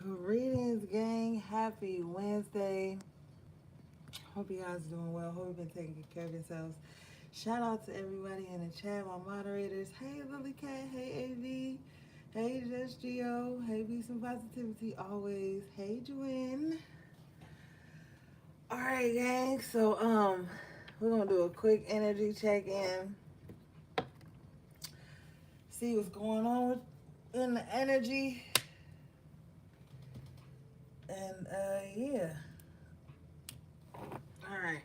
Greetings, gang. Happy Wednesday. Hope you guys are doing well. Hope you've been taking care of yourselves. Shout out to everybody in the chat, my moderators. Hey, Lily Cat. Hey, AV. Hey, Just Geo. Hey, Peace and Positivity always. Hey, Joanne. All right, gang. So, we're gonna do a quick energy check-in. See what's going on in the energy. And yeah. All right.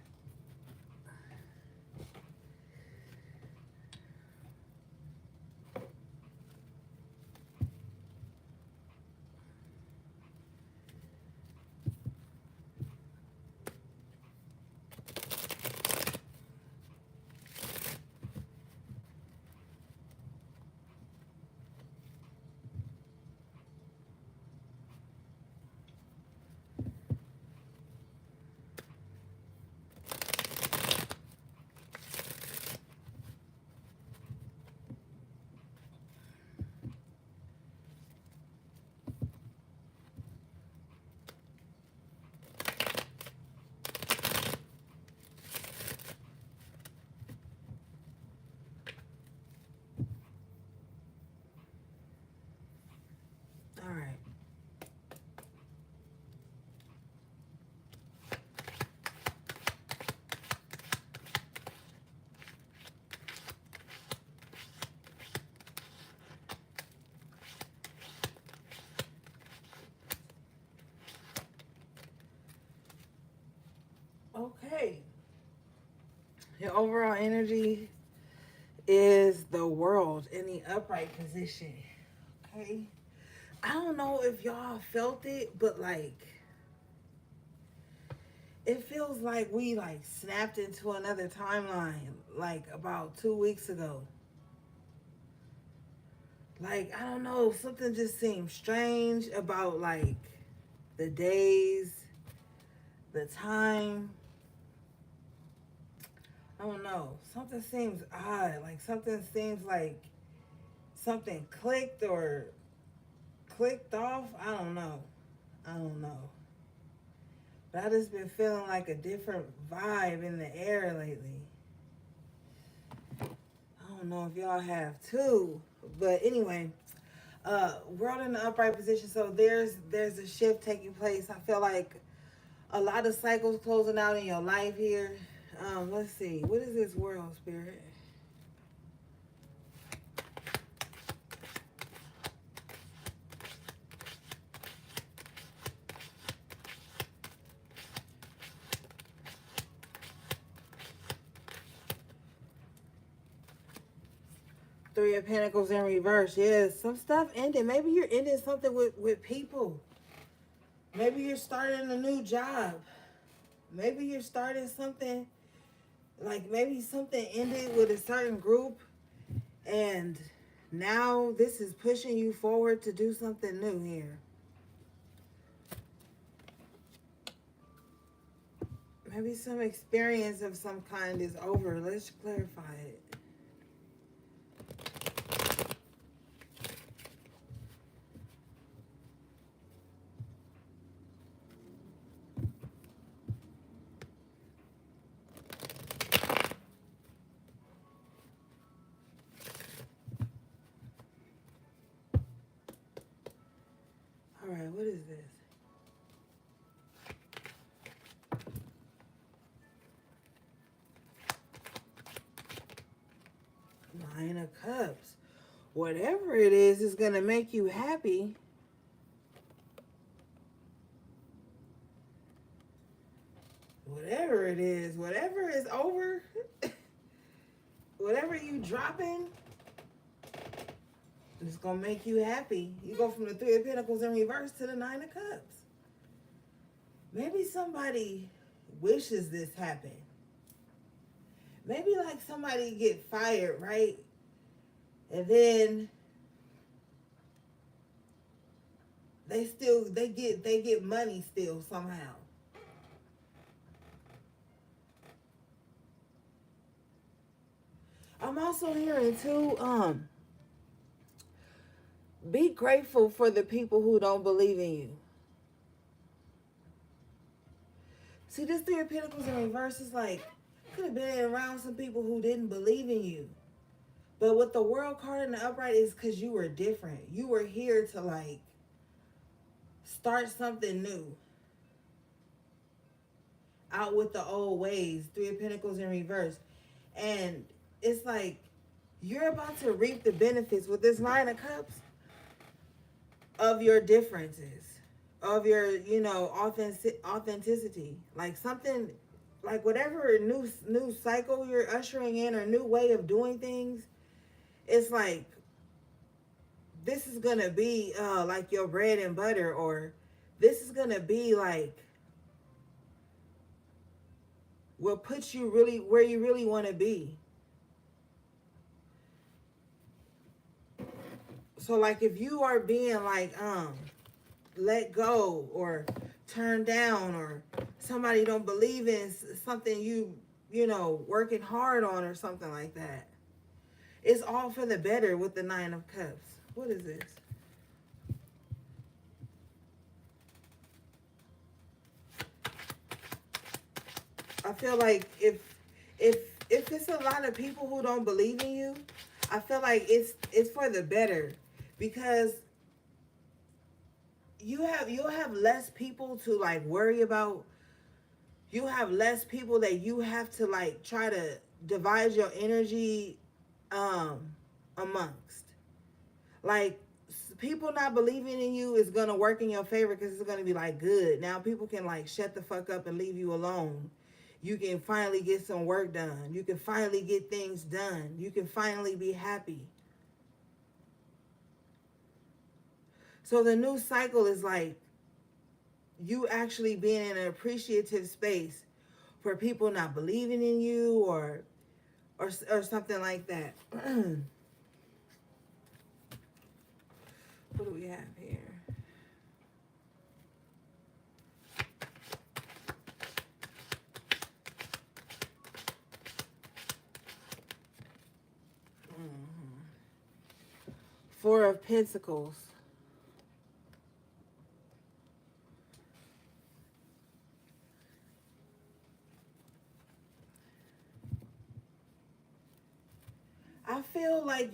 All right. Okay. Your overall energy is the world in the upright position. Okay. I don't know if y'all felt it, but like it feels like we like snapped into another timeline like about 2 weeks ago. Like, I don't know, something just seems strange about like the days, the time. I don't know. Something seems odd. Like something seems like something clicked or clicked off. I don't know. I don't know. But I just been feeling like a different vibe in the air lately. I don't know if y'all have too. But anyway, world in the upright position. So there's a shift taking place. I feel like a lot of cycles closing out in your life here. Let's see. What is this world, Spirit? Three of Pentacles in reverse. Yes, some stuff ended. Maybe you're ending something with people. Maybe you're starting a new job. Maybe you're starting something, like maybe something ended with a certain group and now this is pushing you forward to do something new here. Maybe some experience of some kind is over. Let's clarify it. All right, what is this? Nine of Cups. Whatever it is going to make you happy. Whatever it is, whatever is over, whatever you dropping, it's going to make you happy. You go from the Three of Pentacles in reverse to the Nine of Cups. Maybe somebody wishes this happened. Maybe like somebody get fired, right? And then they get money still somehow. I'm also hearing too, be grateful for the people who don't believe in you. See, this Three of Pentacles in reverse is like, could have been around some people who didn't believe in you. But with the World card in the upright is because you were different. You were here to like start something new. Out with the old ways. Three of Pentacles in reverse. And it's like you're about to reap the benefits with this Nine of Cups of your differences, of your, authenticity. Like something, like whatever new cycle you're ushering in or new way of doing things, it's like this is gonna be like your bread and butter, or this is gonna be like what puts you really where you really want to be. So like if you are being like let go or turned down, or somebody don't believe in something working hard on or something like that, it's all for the better with the Nine of Cups. What is this? I feel like if it's a lot of people who don't believe in you, I feel like it's for the better, because you'll have less people to like worry about. You have less people that you have to like try to divide your energy amongst. Like people not believing in you is gonna work in your favor, because it's gonna be like, good, now people can like shut the fuck up and leave you alone. You can finally get some work done. You can finally get things done. You can finally be happy. So the new cycle is like you actually being in an appreciative space for people not believing in you, or something like that. What do we have here? Four of Pentacles. I feel like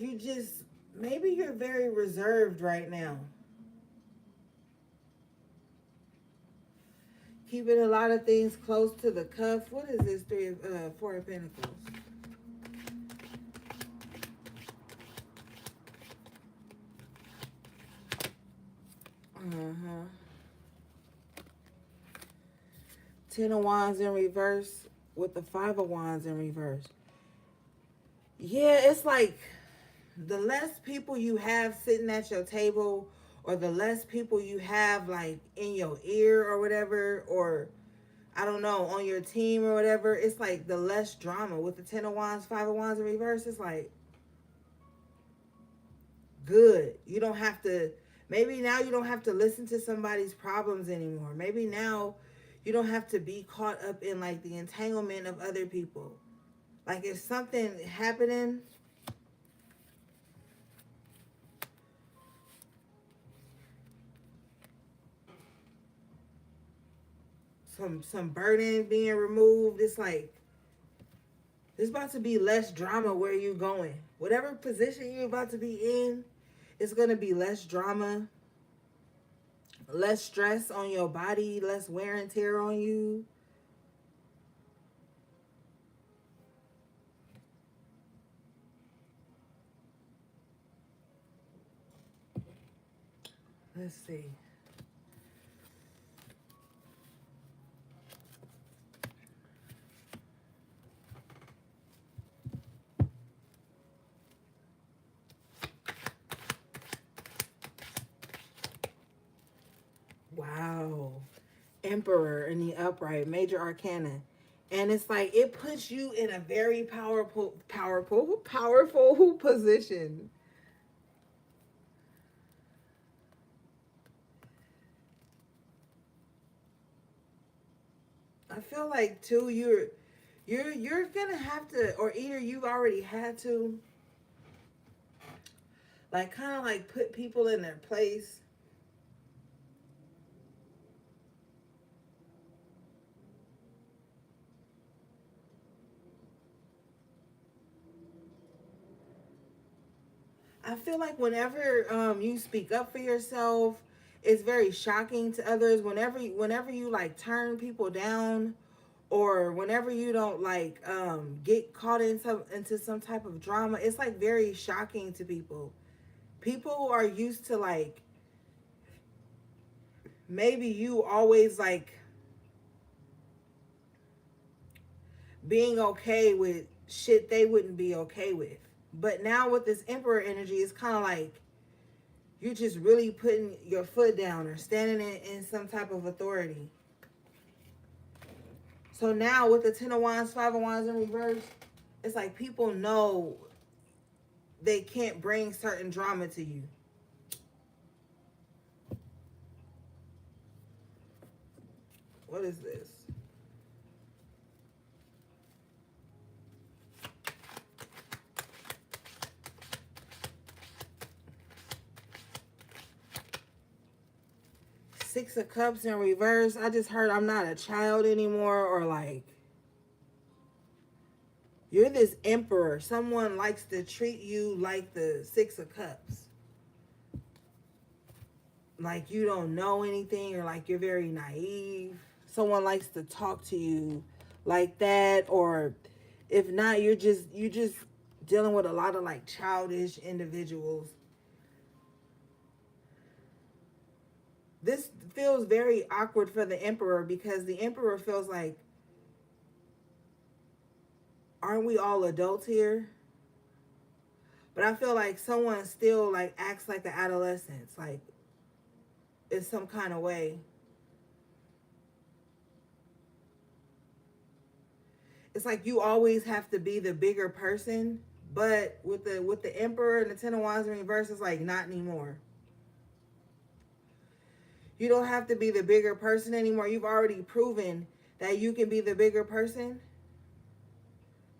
maybe you're very reserved right now. Keeping a lot of things close to the cuff. What is this Four of Pentacles? Ten of Wands in reverse with the Five of Wands in reverse. Yeah, it's like the less people you have sitting at your table, or the less people you have like in your ear or whatever, or I don't know, on your team or whatever, it's like the less drama. With the Ten of Wands, Five of Wands in reverse, it's like good. You don't have to, maybe now you don't have to listen to somebody's problems anymore. Maybe now you don't have to be caught up in like the entanglement of other people. Like if something happening, some burden being removed, it's like there's about to be less drama where you going. Whatever position you're about to be in, it's going to be less drama, less stress on your body, less wear and tear on you. Let's see. Wow. Emperor in the upright, major arcana. And it's like it puts you in a very powerful position. I feel like too you're gonna have to, or either you've already had to, like kind of like put people in their place. I feel like whenever you speak up for yourself, it's very shocking to others. Whenever you like turn people down, or whenever you don't like get caught into some type of drama, it's like very shocking to people. People who are used to like, maybe you always like being okay with shit they wouldn't be okay with. But now with this emperor energy, it's kind of like you just really putting your foot down or standing in some type of authority. So now with the Ten of Wands, Five of Wands in reverse, it's like people know they can't bring certain drama to you. What is this? Six of Cups in reverse. I just heard I'm not a child anymore, or like you're this emperor. Someone likes to treat you like the Six of Cups. Like you don't know anything, or like you're very naive. Someone likes to talk to you like that, or if not, you're just dealing with a lot of like childish individuals. This feels very awkward for the emperor, because the emperor feels like, aren't we all adults here? But I feel like someone still like acts like an adolescent, like in some kind of way. It's like you always have to be the bigger person, but with the emperor and the Ten of Wands in reverse, it's like not anymore. You don't have to be the bigger person anymore. You've already proven that you can be the bigger person.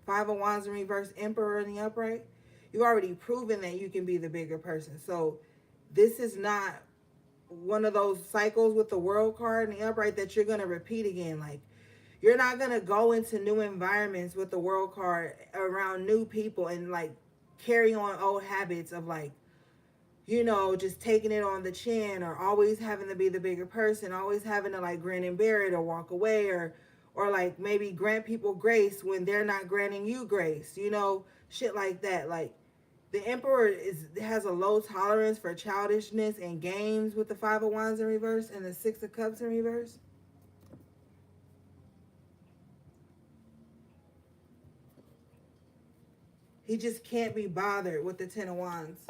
Five of Wands in reverse, Emperor in the upright. You've already proven that you can be the bigger person. So this is not one of those cycles with the World card in the upright that you're going to repeat again. Like, you're not going to go into new environments with the World card around new people and like carry on old habits of like, you know, just taking it on the chin, or always having to be the bigger person, always having to like grin and bear it or walk away, or like maybe grant people grace when they're not granting you grace, you know, shit like that. Like the Emperor has a low tolerance for childishness and games with the Five of Wands in reverse and the Six of Cups in reverse. He just can't be bothered with the Ten of Wands.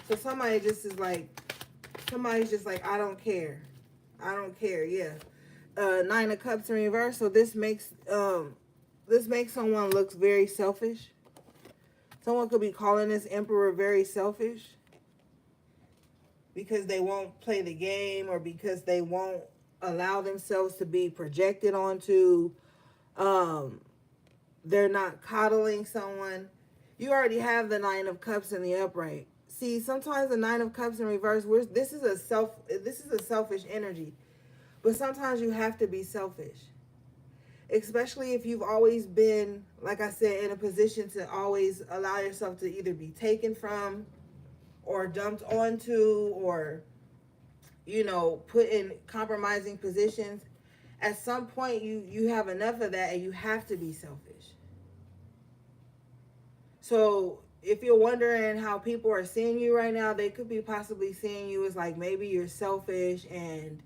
So somebody's just like, I don't care. I don't care, yeah. Nine of Cups in reverse. So this makes someone look very selfish. Someone could be calling this Emperor very selfish because they won't play the game, or because they won't allow themselves to be projected onto. They're not coddling someone. You already have the Nine of Cups in the upright. See, sometimes the Nine of Cups in reverse, this is a selfish energy. But sometimes you have to be selfish. Especially if you've always been, like I said, in a position to always allow yourself to either be taken from, or dumped onto, or, you know, put in compromising positions. At some point, you have enough of that and you have to be selfish. So if you're wondering how people are seeing you right now, they could be possibly seeing you as like, maybe you're selfish and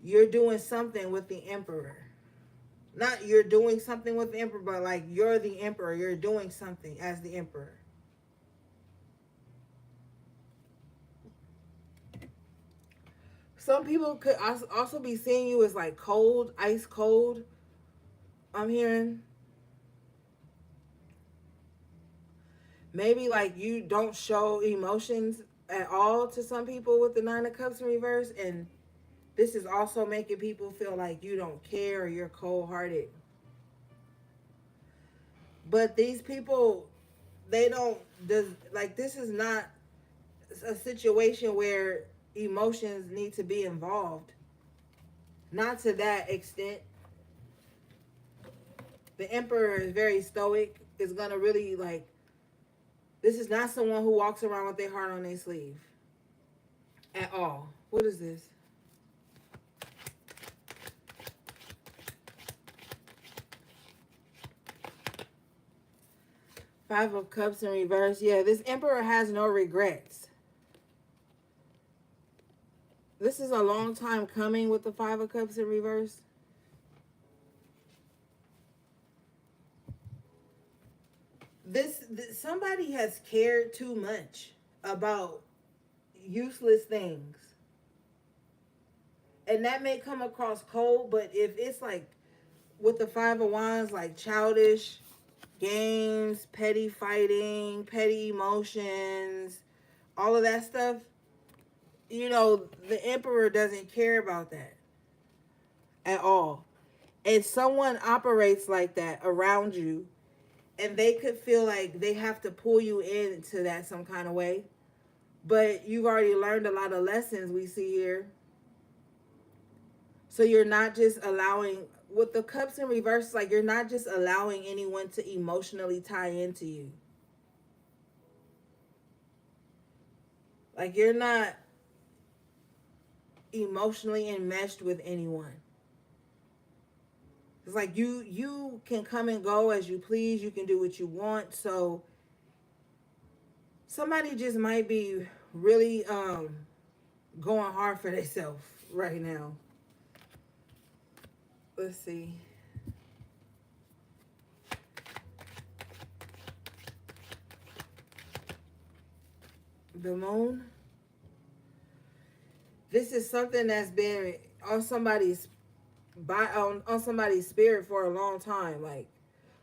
you're doing something with the Emperor. Not you're doing something with the Emperor, but like you're the Emperor. You're doing something as the Emperor. Some people could also be seeing you as like cold, ice cold. I'm hearing. Maybe like you don't show emotions at all to some people with the Nine of Cups in reverse. And this is also making people feel like you don't care, or you're cold-hearted. But these people, they don't, like, this is not a situation where emotions need to be involved. Not to that extent. The Emperor is very stoic. is going to really, like, this is not someone who walks around with their heart on their sleeve at all. What is this? Five of Cups in reverse. Yeah, this Emperor has no regrets. This is a long time coming with the Five of Cups in reverse. This somebody has cared too much about useless things. And that may come across cold, but if it's like with the Five of Wands, like childish games, petty fighting, petty emotions, all of that stuff, you know, the Emperor doesn't care about that at all. And someone operates like that around you, and they could feel like they have to pull you into that some kind of way. But you've already learned a lot of lessons we see here. So you're not just allowing, with the Cups in reverse, like you're not just allowing anyone to emotionally tie into you. Like you're not emotionally enmeshed with anyone. It's like you can come and go as you please. You can do what you want. So somebody just might be really going hard for themselves right now. Let's see. The Moon. This is something that's been on somebody's on somebody's spirit for a long time. Like,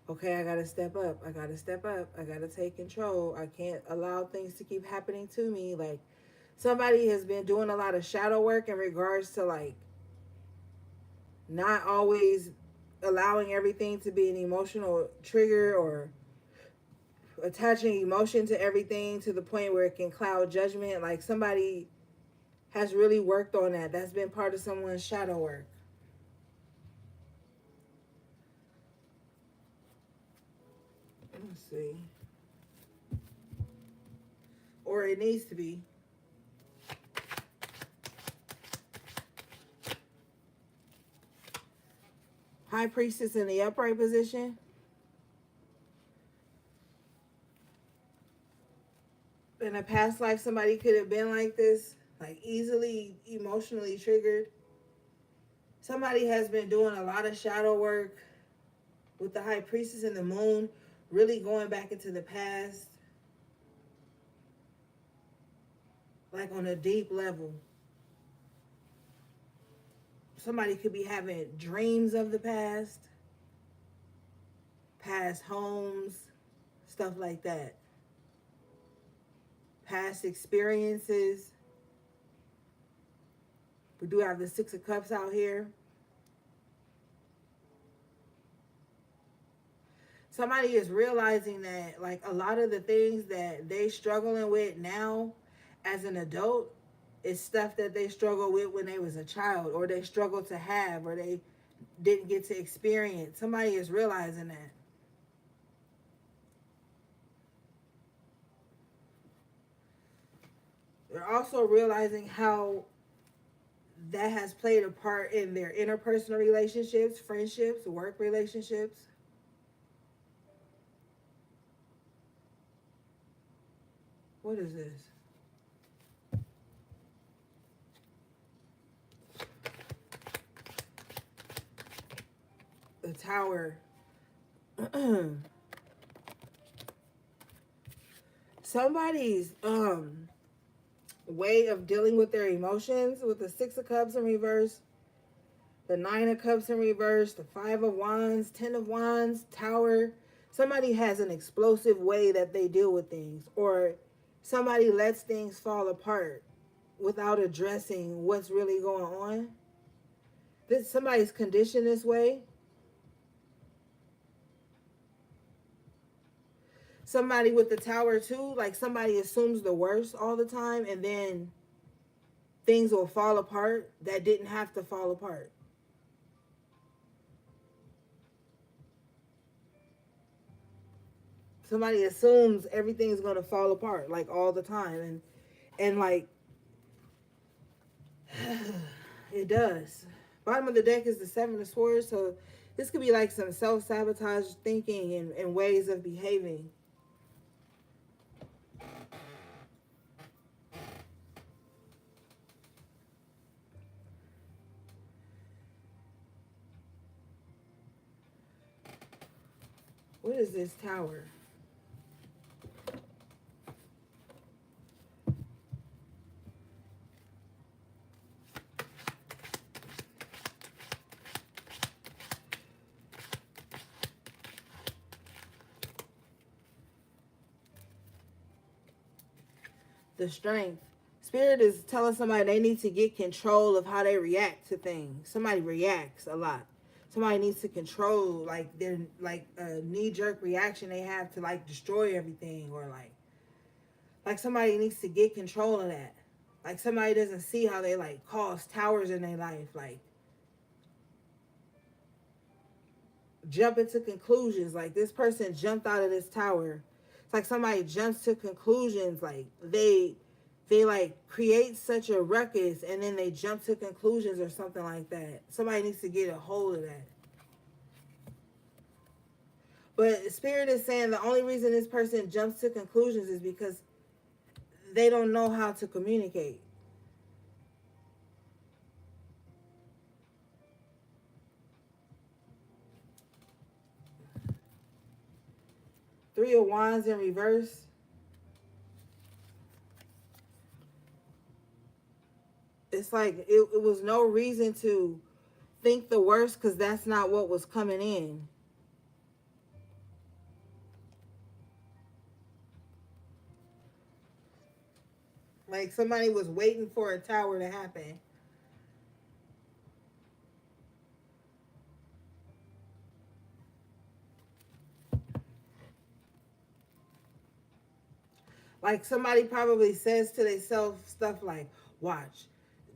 okay, I gotta step up. I gotta step up. I gotta take control. I can't allow things to keep happening to me. Like, somebody has been doing a lot of shadow work in regards to like not always allowing everything to be an emotional trigger or attaching emotion to everything to the point where it can cloud judgment. Like somebody has really worked on that. That's been part of someone's shadow work. Let's see. Or it needs to be. High Priestess in the upright position. In a past life, somebody could have been like this, like easily emotionally triggered. Somebody has been doing a lot of shadow work with the High Priestess and the Moon, really going back into the past, like on a deep level. Somebody could be having dreams of the past homes, stuff like that. Past experiences. We do have the Six of Cups out here. Somebody is realizing that like a lot of the things that they struggling with now as an adult is stuff that they struggled with when they was a child, or they struggled to have, or they didn't get to experience. Somebody is realizing that. They're also realizing how that has played a part in their interpersonal relationships, friendships, work relationships. What is this? The Tower. Somebody's way of dealing with their emotions with the Six of Cups in reverse, the Nine of Cups in reverse, the Five of Wands, Ten of Wands, Tower. Somebody has an explosive way that they deal with things, or somebody lets things fall apart without addressing what's really going on. This somebody's conditioned this way. Somebody with the Tower too, like somebody assumes the worst all the time, and then things will fall apart that didn't have to fall apart. Somebody assumes everything's going to fall apart like all the time, and like it does. Bottom of the deck is the Seven of Swords, so this could be like some self-sabotage thinking and ways of behaving. What is this Tower? The Strength. Spirit is telling somebody they need to get control of how they react to things. Somebody reacts a lot. Somebody needs to control like their like a knee-jerk reaction they have to like destroy everything, or like somebody needs to get control of that. Like somebody doesn't see how they like cause towers in their life, like jump into conclusions. Like this person jumped out of this tower. It's like somebody jumps to conclusions, like they like create such a ruckus and then they jump to conclusions or something like that. Somebody needs to get a hold of that. But Spirit is saying the only reason this person jumps to conclusions is because they don't know how to communicate. Three of Wands in reverse. It's like it was no reason to think the worst because that's not what was coming in. Like somebody was waiting for a tower to happen. Like somebody probably says to themselves stuff like, watch,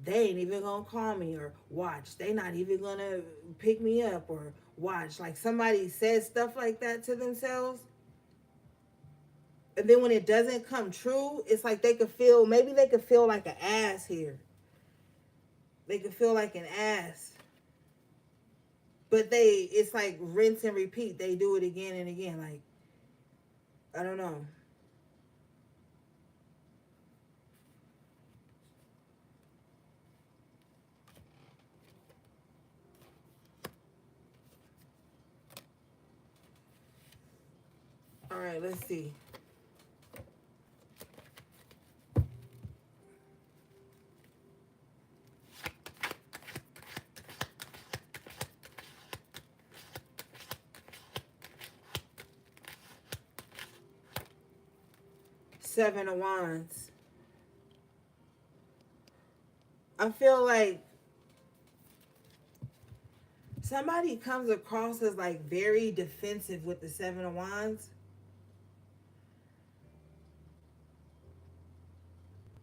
they ain't even gonna call me, or watch, they not even gonna pick me up, or watch. Like somebody says stuff like that to themselves. And then when it doesn't come true, it's like they could feel, maybe they could feel like an ass here. They could feel like an ass. But it's like rinse and repeat. They do it again and again. Like, I don't know. All right, let's see. Seven of Wands. I feel like somebody comes across as like very defensive with the Seven of Wands.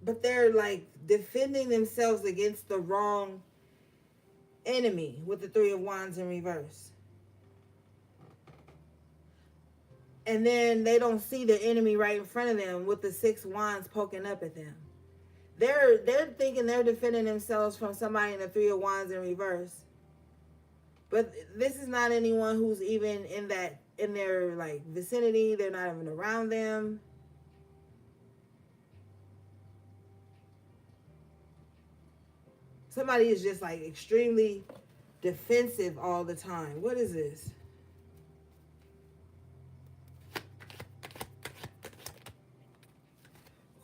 But they're like defending themselves against the wrong enemy with the Three of Wands in reverse. And then they don't see the enemy right in front of them with the Six Wands poking up at them. They're thinking they're defending themselves from somebody in the Three of Wands in reverse. But this is not anyone who's even in their like vicinity. They're not even around them. Somebody is just like extremely defensive all the time. What is this?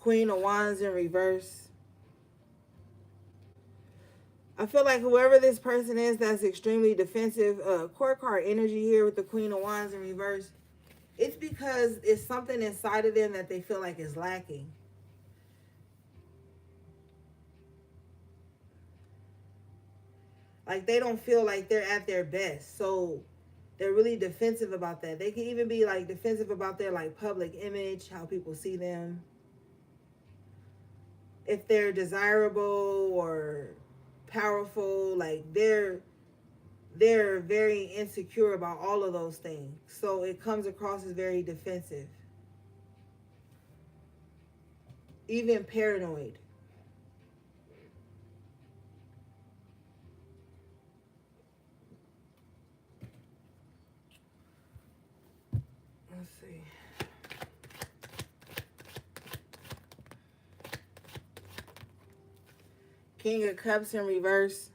Queen of Wands in reverse. I feel like whoever this person is that's extremely defensive, court card energy here with the Queen of Wands in reverse, it's because it's something inside of them that they feel like is lacking. Like they don't feel like they're at their best. So they're really defensive about that. They can even be like defensive about their like public image, how people see them. If they're desirable or powerful, like they're they're very insecure about all of those things. So it comes across as very defensive, even paranoid. Let's see. King of Cups in reverse.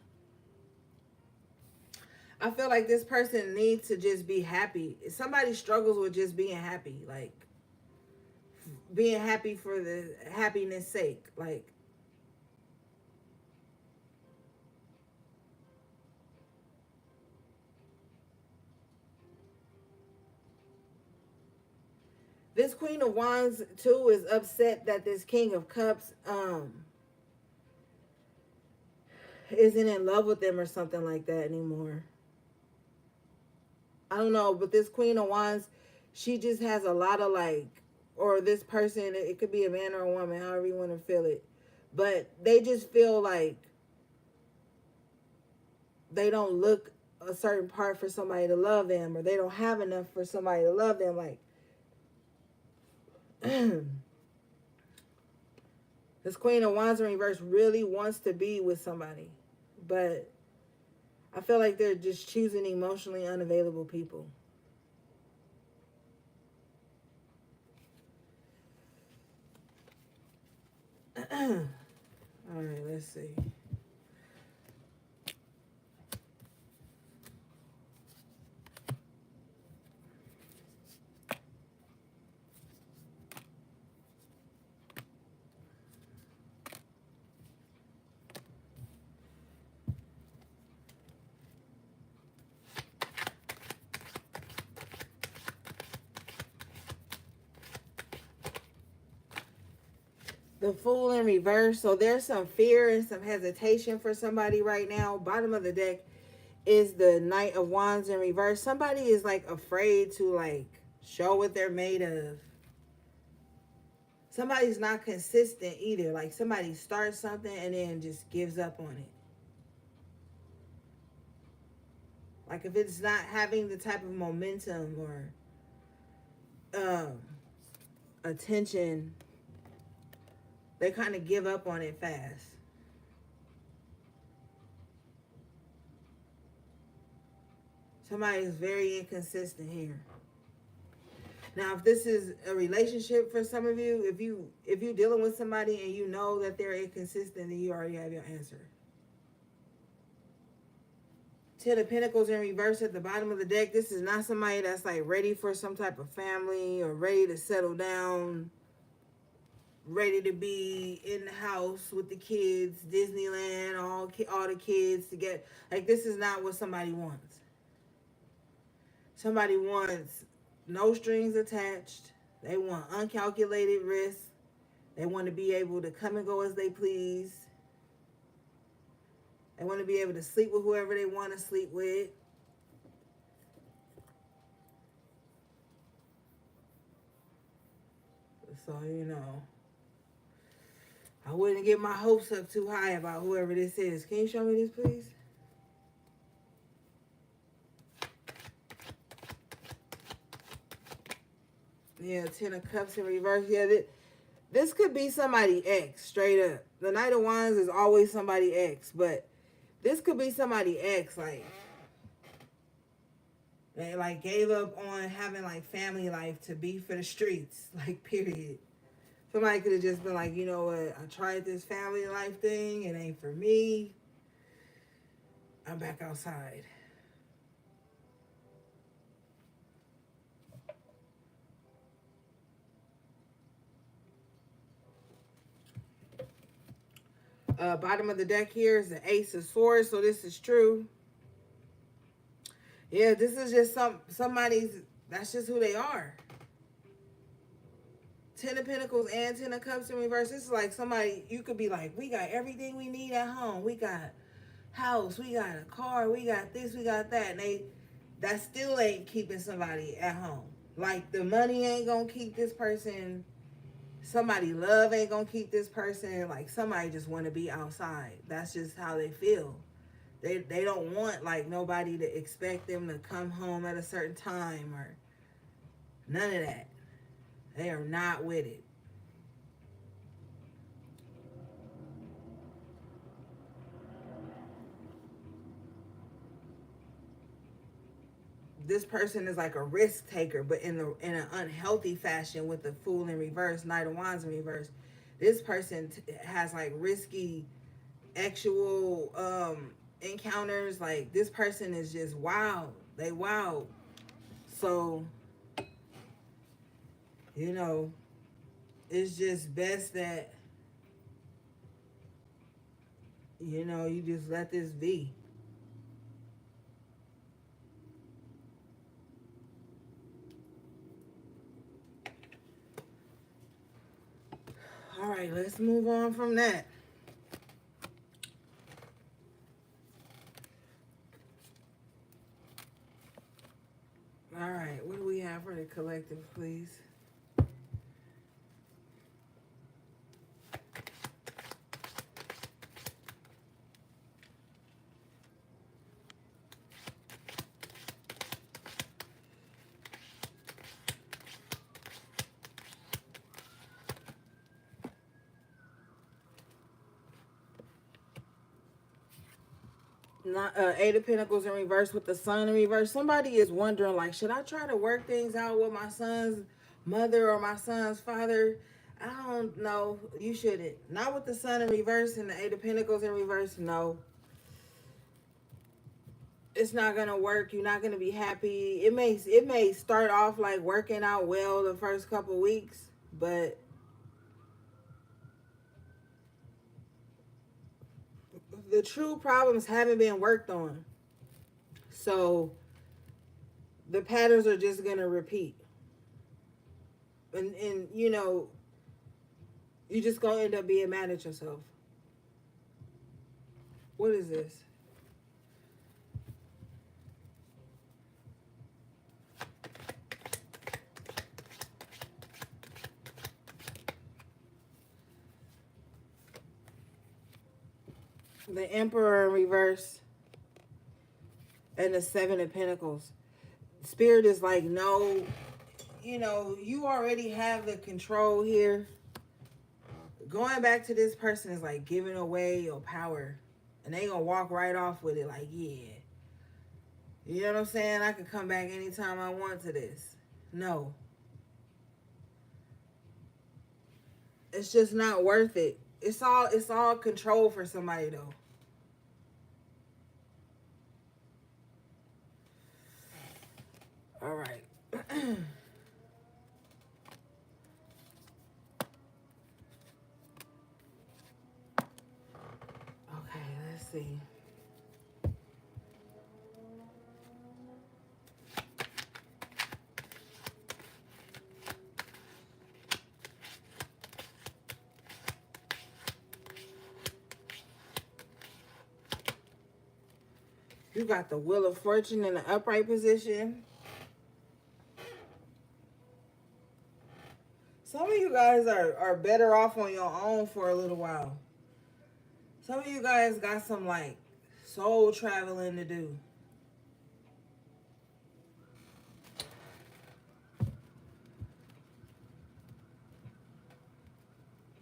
I feel like this person needs to just be happy. Somebody struggles with just being happy, like being happy for the happiness sake. Like, this Queen of Wands too is upset that this King of Cups isn't in love with them or something like that anymore. I don't know, but this Queen of Wands, she just has a lot of like, or this person, it could be a man or a woman, however you want to feel it, but they just feel like they don't look a certain part for somebody to love them, or they don't have enough for somebody to love them. Like, this Queen of Wands in reverse really wants to be with somebody, but I feel like they're just choosing emotionally unavailable people. All right, let's see. The Fool in reverse. So there's some fear and some hesitation for somebody right now. Bottom of the deck is the Knight of Wands in reverse. Somebody is like afraid to like show what they're made of. Somebody's not consistent either. Like somebody starts something and then just gives up on it. Like if it's not having the type of momentum or attention, they kind of give up on it fast. Somebody is very inconsistent here. Now, if this is a relationship for some of you, if you're dealing with somebody and you know that they're inconsistent, then you already have your answer. Ten of Pentacles in reverse at the bottom of the deck. This is not somebody that's like ready for some type of family or ready to settle down, ready to be in the house with the kids, Disneyland, all the kids to get. Like, this is not what somebody wants. Somebody wants no strings attached. They want uncalculated risk. They want to be able to come and go as they please. They want to be able to sleep with whoever they want to sleep with. So, you know, I wouldn't get my hopes up too high about whoever this is. Can you show me this, please? Yeah, Ten of Cups in reverse. Yeah, this could be somebody ex, straight up. The Knight of Wands is always somebody ex, but this could be somebody ex, like, they like gave up on having like family life to be for the streets, like, period. Somebody could have just been like, you know what, I tried this family life thing, it ain't for me. I'm back outside. Bottom of the deck here is the Ace of Swords, so this is true. Yeah, this is just somebody's, that's just who they are. Ten of Pentacles and Ten of Cups in reverse. This is like somebody, you could be like, we got everything we need at home. We got house, we got a car, we got this, we got that. And that still ain't keeping somebody at home. Like, the money ain't gonna keep this person. Somebody love ain't gonna keep this person. Like, somebody just want to be outside. That's just how they feel. They don't want like nobody to expect them to come home at a certain time or none of that. They are not with it. This person is like a risk taker, but in an unhealthy fashion with the Fool in reverse, Knight of Wands in reverse. This person has like risky actual encounters. Like this person is just wild. They wild. So, you know, it's just best that, you know, you just let this be. All right, let's move on from that. All right, what do we have for the collective, please? Not, Eight of Pentacles in reverse with the Sun in reverse. Somebody is wondering, like, should I try to work things out with my son's mother or my son's father? I don't know. You shouldn't. Not with the Sun in reverse and the Eight of Pentacles in reverse. No. It's not gonna work. You're not gonna be happy. It may start off like working out well the first couple weeks, but the true problems haven't been worked on. So the patterns are just gonna repeat. And you know, you just gonna end up being mad at yourself. What is this? The Emperor in reverse and the Seven of Pentacles. Spirit is like, no, you know, you already have the control here. Going back to this person is like giving away your power. And they gonna walk right off with it like, yeah. You know what I'm saying? I could come back anytime I want to this. No. It's just not worth it. It's all control for somebody though. All right. Okay, let's see. You got the Wheel of Fortune in the upright position. Some of you guys are better off on your own for a little while. Some of you guys got some like soul traveling to do.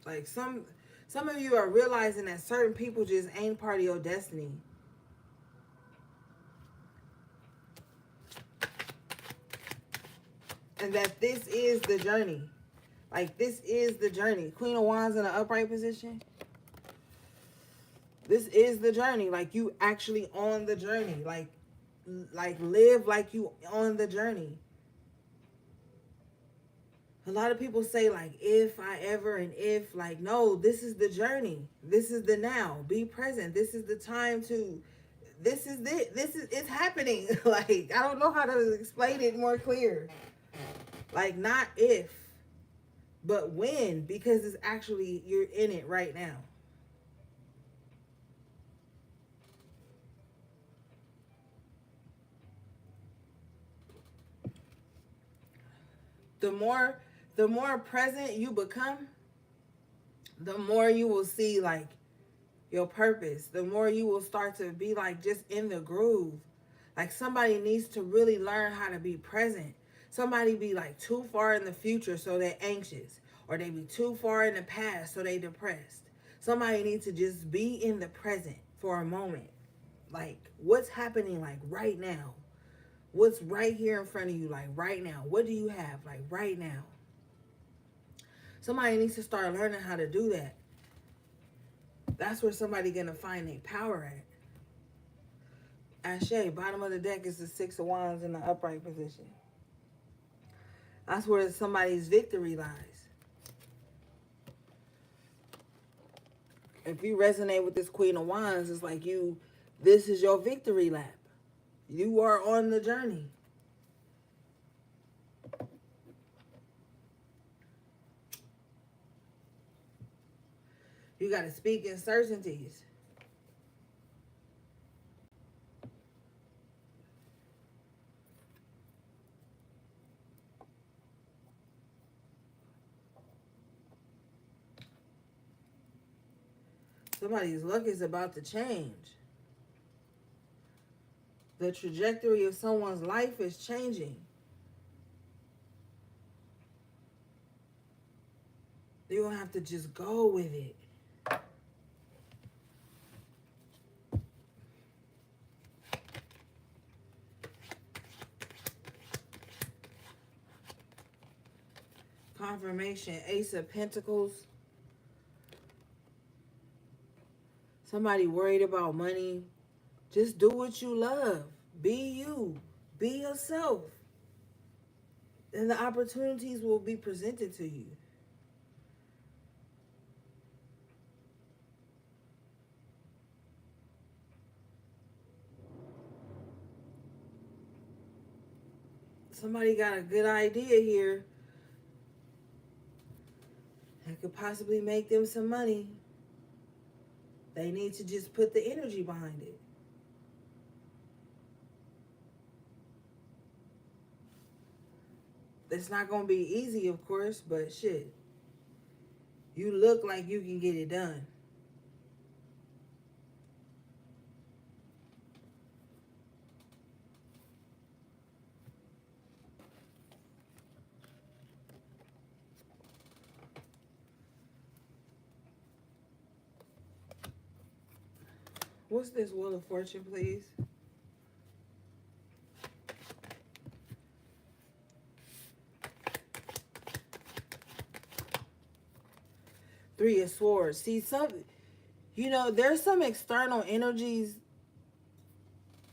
Like some of you are realizing that certain people just ain't part of your destiny. And that this is the journey. Like this is the journey. Queen of Wands in an upright position. This is the journey. Like you actually on the journey. Like live like you on the journey. A lot of people say like if I ever and if, like, no, this is the journey. This is the now. Be present. This is the time to, this is it. This is, it's happening. Like, I don't know how to explain it more clear. Like not if, but when, because it's actually, you're in it right now. The more present you become, the more you will see like your purpose, the more you will start to be like just in the groove. Like somebody needs to really learn how to be present. Somebody be like too far in the future so they're anxious, or they be too far in the past so they depressed. Somebody needs to just be in the present for a moment. Like what's happening like right now? What's right here in front of you like right now? What do you have like right now? Somebody needs to start learning how to do that. That's where somebody gonna find their power at. Ashe, bottom of the deck is the Six of Wands in the upright position. That's where somebody's victory lies. If you resonate with this Queen of Wands, it's like this is your victory lap. You are on the journey. You got to speak in certainties. Somebody's luck is about to change. The trajectory of someone's life is changing. You're going to have to just go with it. Confirmation, Ace of Pentacles. Somebody worried about money. Just do what you love. Be you. Be yourself. And the opportunities will be presented to you. Somebody got a good idea here that could possibly make them some money. They need to just put the energy behind it. It's not going to be easy, of course, but shit. You look like you can get it done. What's this Wheel of Fortune, please? Three of Swords. See, there's some external energies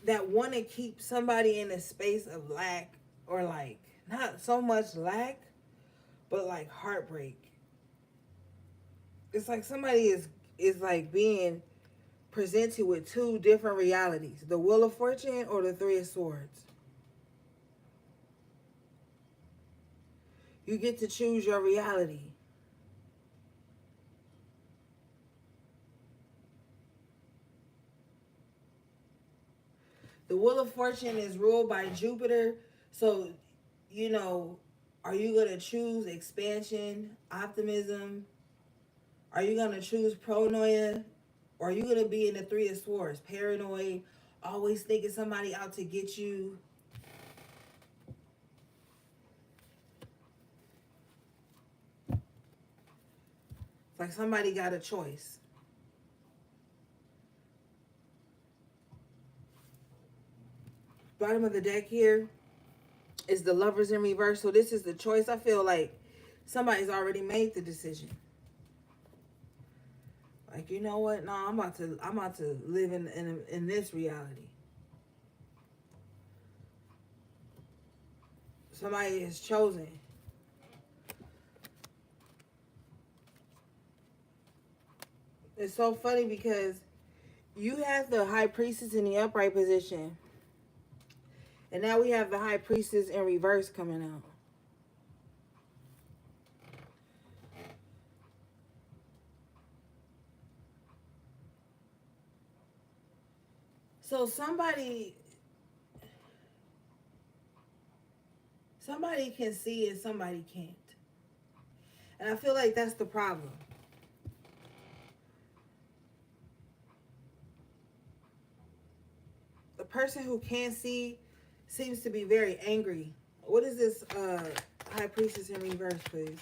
that want to keep somebody in a space of lack, or like not so much lack, but like heartbreak. It's like somebody is like being presented with two different realities: the Wheel of Fortune or the Three of Swords. You get to choose your reality. The Wheel of Fortune is ruled by Jupiter. So, are you going to choose expansion, optimism? Are you going to choose pronoia? Or are you going to be in the Three of Swords, paranoid, always thinking somebody out to get you? It's like somebody got a choice. Bottom of the deck here is the Lovers in reverse. So this is the choice. I feel like somebody's already made the decision. Like, you know what? No, I'm about to live in this reality. Somebody is chosen. It's so funny because you have the High Priestess in the upright position. And now we have the High Priestess in reverse coming out. So somebody can see and somebody can't. And I feel like that's the problem. person who can't see seems to be very angry. What is this High Priestess in reverse, please?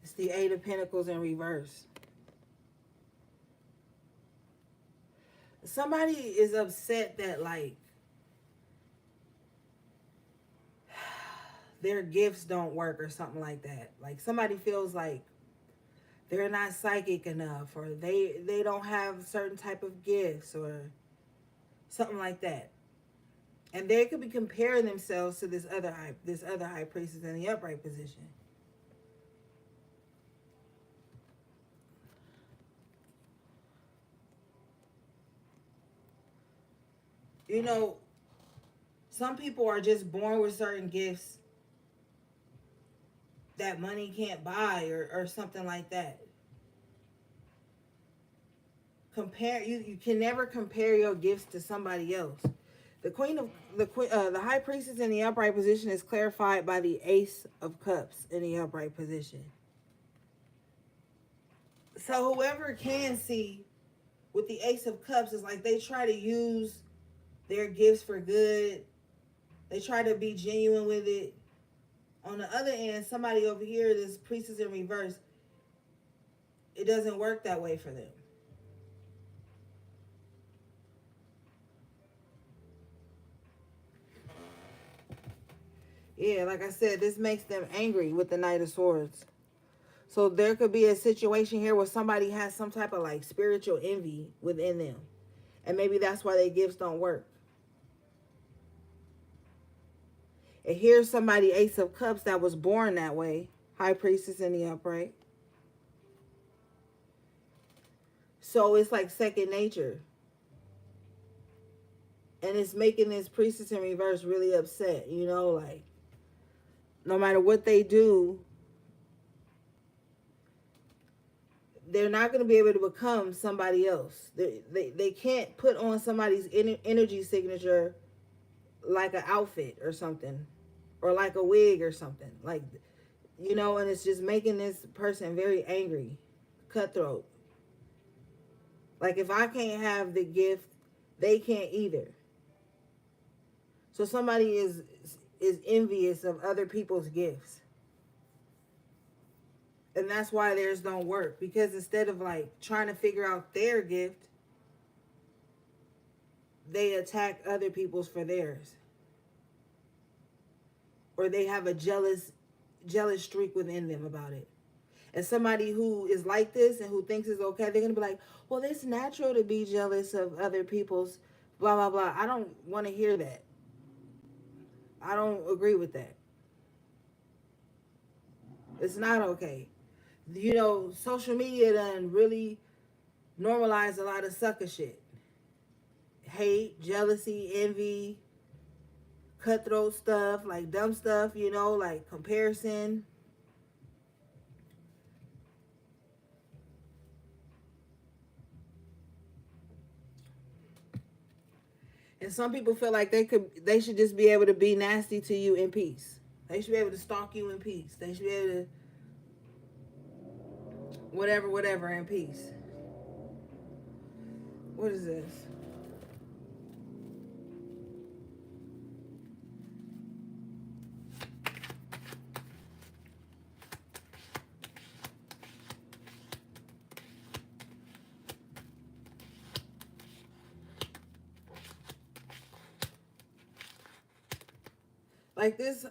It's the Eight of Pentacles in reverse. Somebody is upset that, like, their gifts don't work or something like that. Like, somebody feels like they're not psychic enough, or they don't have certain type of gifts or something like that. And they could be comparing themselves to this other high priestess in the upright position. You know, some people are just born with certain gifts that money can't buy, or something like that. You can never compare your gifts to somebody else. The high priestess in the upright position is clarified by the Ace of Cups in the upright position. So whoever can see with the Ace of Cups is like they try to use their gifts for good. They try to be genuine with it. On the other end, somebody over here, this priestess in reverse, it doesn't work that way for them. Yeah, like I said, this makes them angry with the Knight of Swords. So there could be a situation here where somebody has some type of like spiritual envy within them. And maybe that's why their gifts don't work. And here's somebody, Ace of Cups, that was born that way. High Priestess in the upright. So it's like second nature. And it's making this priestess in reverse really upset. You know, like, no matter what they do, they're not going to be able to become somebody else. They can't put on somebody's energy signature like an outfit or something. Or like a wig or something. Like, you know, and it's just making this person very angry. Cutthroat. Like, if I can't have the gift, they can't either. So somebody is envious of other people's gifts. And that's why theirs don't work. Because instead of like trying to figure out their gift, they attack other people's for theirs. Or they have a jealous streak within them about it. And somebody who is like this and who thinks it's okay, they're going to be like, well, it's natural to be jealous of other people's blah, blah, blah. I don't want to hear that. I don't agree with that. It's not okay. You know, social media done really normalized a lot of sucker shit. Hate, jealousy, envy, cutthroat stuff, like dumb stuff, you know, like comparison. And some people feel like they should just be able to be nasty to you in peace. They should be able to stalk you in peace. They should be able to whatever in peace. What is this? Like this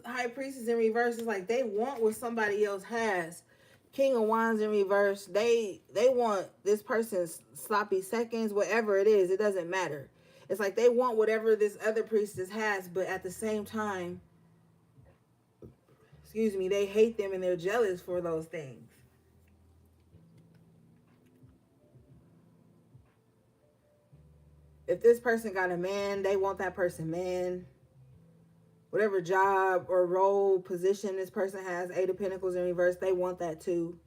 high priestess in reverse is like they want what somebody else has. King of Wands in reverse, they want this person's sloppy seconds, whatever it is, it doesn't matter. It's like they want whatever this other priestess has, but at the same time, they hate them and they're jealous for those things. If this person got a man, they want that person man. Whatever job or role, position this person has, Eight of Pentacles in reverse, they want that too.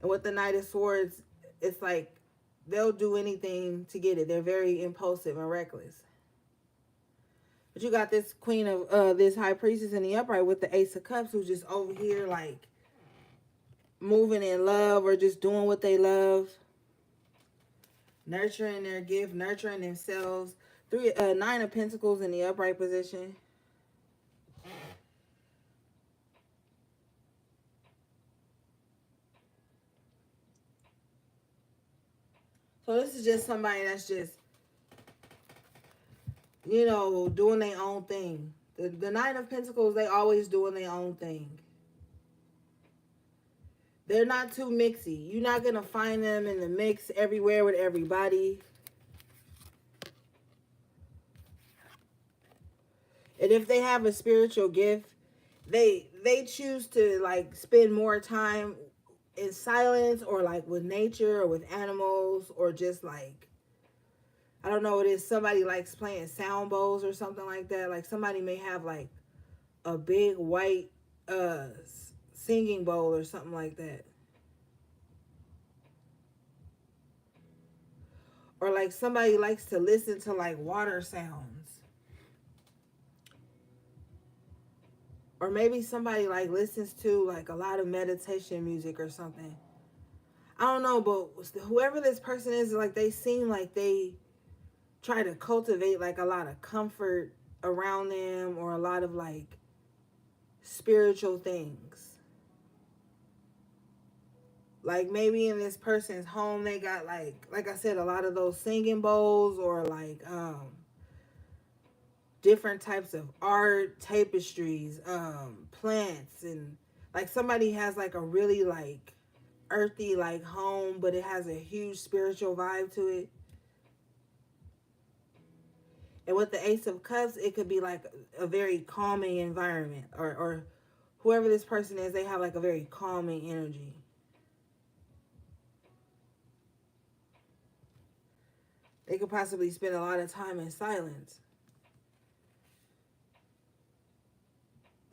And with the Knight of Swords, it's like they'll do anything to get it. They're very impulsive and reckless. But you got this queen of this high priestess in the upright with the ace of cups, who's just over here like moving in love or just doing what they love, nurturing their gift, nurturing themselves. Nine of pentacles in the upright position. So this is just somebody that's just, doing their own thing. The Nine of Pentacles, they always doing their own thing. They're not too mixy. You're not going to find them in the mix everywhere with everybody. And if they have a spiritual gift, they choose to like spend more time in silence or like with nature or with animals or just like, I don't know what it is. Somebody likes playing sound bowls or something like that. Like somebody may have like a big white singing bowl or something like that. Or like somebody likes to listen to like water sounds. Or maybe somebody like listens to like a lot of meditation music or something. I don't know, but whoever this person is, like they seem like they try to cultivate like a lot of comfort around them or a lot of like spiritual things. Like maybe in this person's home they got like I said, a lot of those singing bowls or like different types of art, tapestries, plants, and like somebody has like a really like earthy like home, but it has a huge spiritual vibe to it. And with the Ace of Cups, it could be like a very calming environment, or whoever this person is, they have like a very calming energy. They could possibly spend a lot of time in silence.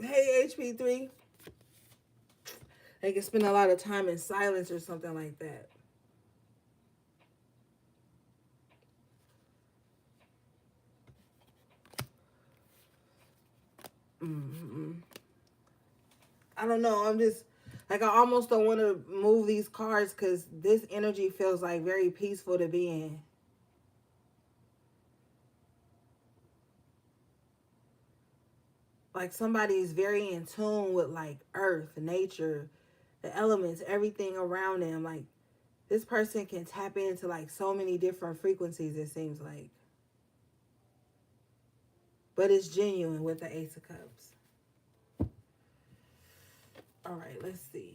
Hey, HP3. They could spend a lot of time in silence or something like that. Mm-hmm. I don't know. I'm just like, I almost don't want to move these cards because this energy feels like very peaceful to be in. Like somebody's very in tune with like earth, nature, the elements, everything around them. Like this person can tap into like so many different frequencies, it seems like. But it's genuine with the Ace of Cups. All right, let's see.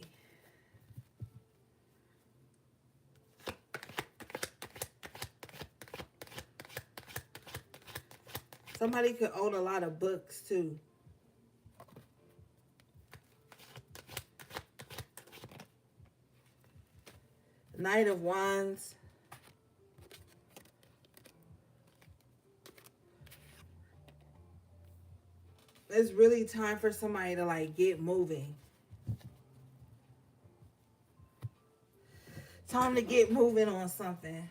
Somebody could own a lot of books too. Knight of Wands. It's really time for somebody to like get moving. Time to get moving on something.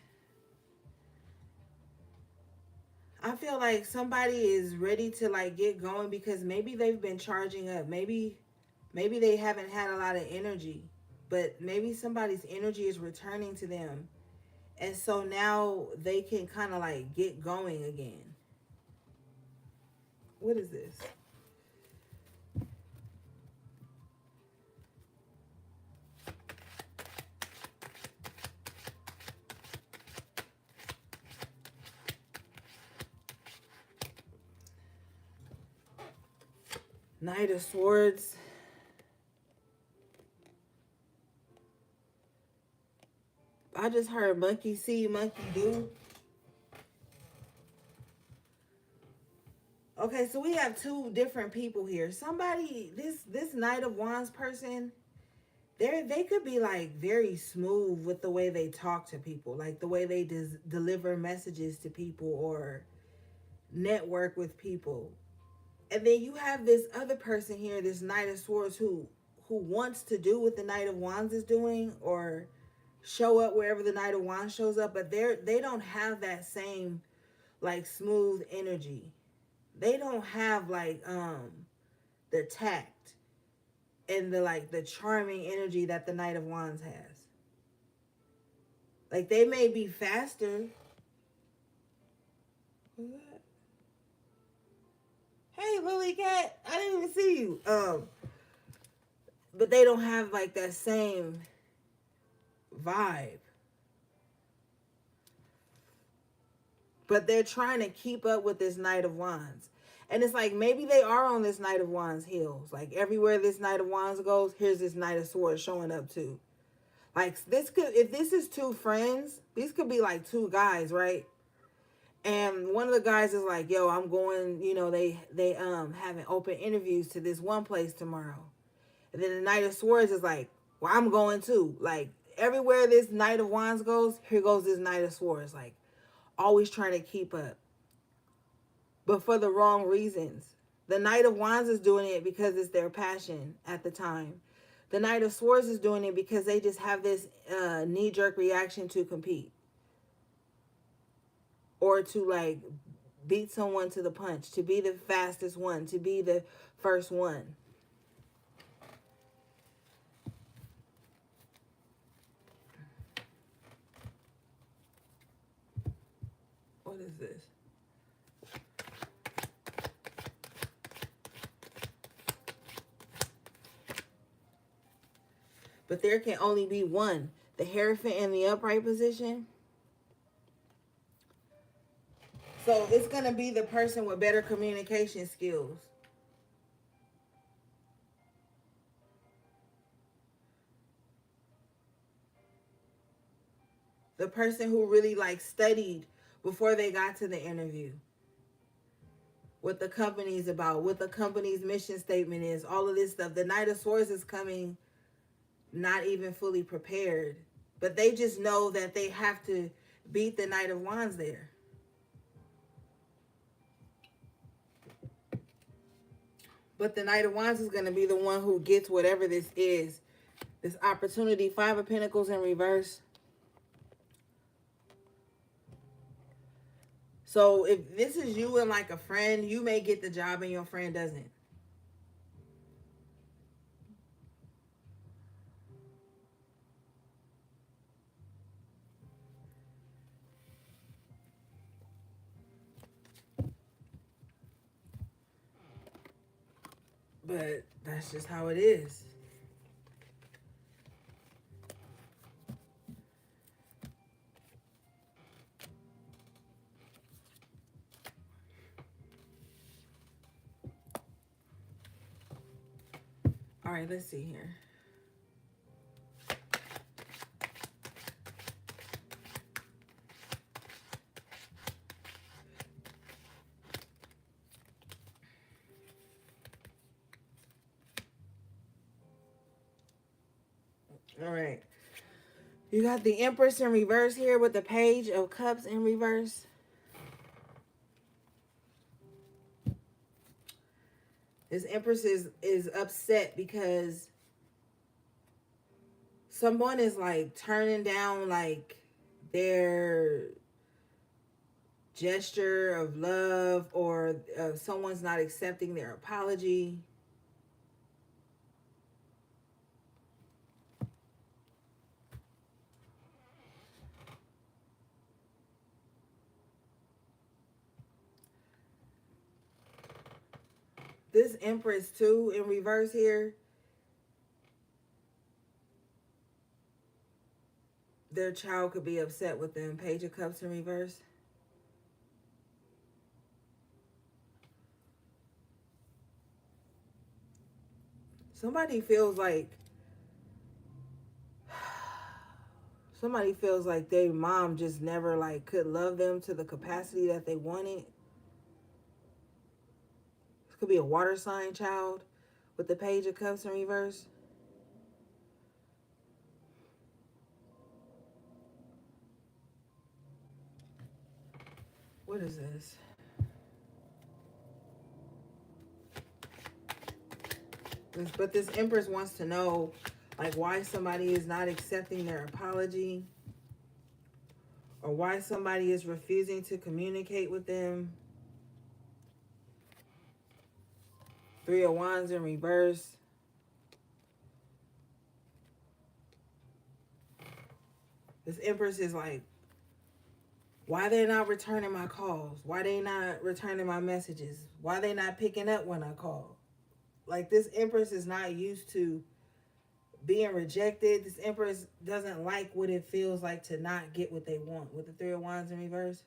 I feel like somebody is ready to like get going because maybe they've been charging up. Maybe they haven't had a lot of energy, but maybe somebody's energy is returning to them. And so now they can kind of like get going again. What is this? Knight of Swords. I just heard monkey see, monkey do. Okay, so we have two different people here. Somebody, this Knight of Wands person, they could be like very smooth with the way they talk to people, like the way they deliver messages to people or network with people. And then you have this other person here, this Knight of Swords, who wants to do what the Knight of Wands is doing or show up wherever the Knight of Wands shows up, but they don't have that same like smooth energy. they don't have like the tact and the like the charming energy that the Knight of Wands has. Like they may be faster. What's that? Hey, Lily Cat, I didn't even see you. But they don't have like that same vibe. But they're trying to keep up with this Knight of Wands. And it's like maybe they are on this Knight of Wands heels. Like everywhere this Knight of Wands goes, here's this Knight of Swords showing up too. Like this could, if this is two friends, these could be like two guys, right? And one of the guys is like, yo, I'm going, you know, they having open interviews to this one place tomorrow. And then the Knight of Swords is like, well, I'm going too. Like everywhere this Knight of Wands goes, here goes this Knight of Swords. Like always trying to keep up. But for the wrong reasons. The Knight of Wands is doing it because it's their passion at the time. The Knight of Swords is doing it because they just have this knee-jerk reaction to compete. Or to like beat someone to the punch. To be the fastest one. To be the first one. What is this? But there can only be one. The Hierophant in the upright position. So it's going to be the person with better communication skills. The person who really like studied before they got to the interview. What the company's about, what the company's mission statement is, all of this stuff. The Knight of Swords is coming not even fully prepared. But they just know that they have to beat the Knight of Wands there. But the Knight of Wands is going to be the one who gets whatever this is. This opportunity. 5 of Pentacles in reverse. So if this is you and like a friend, you may get the job and your friend doesn't. But that's just how it is. All right, let's see here. All right. You got the Empress in reverse here with the Page of Cups in reverse. This Empress is upset because someone is like turning down like their gesture of love, or someone's not accepting their apology. This Empress too in reverse here, their child could be upset with them. Page of Cups in reverse. Somebody feels like their mom just never like could love them to the capacity that they wanted. This could be a water sign child with the Page of Cups in reverse. What is this? But this Empress wants to know like why somebody is not accepting their apology, or why somebody is refusing to communicate with them. Three of Wands in reverse. This Empress is like, why they not returning my calls? Why they not returning my messages? Why they not picking up when I call? Like, this Empress is not used to being rejected. This Empress doesn't like what it feels like to not get what they want. With the Three of Wands in reverse.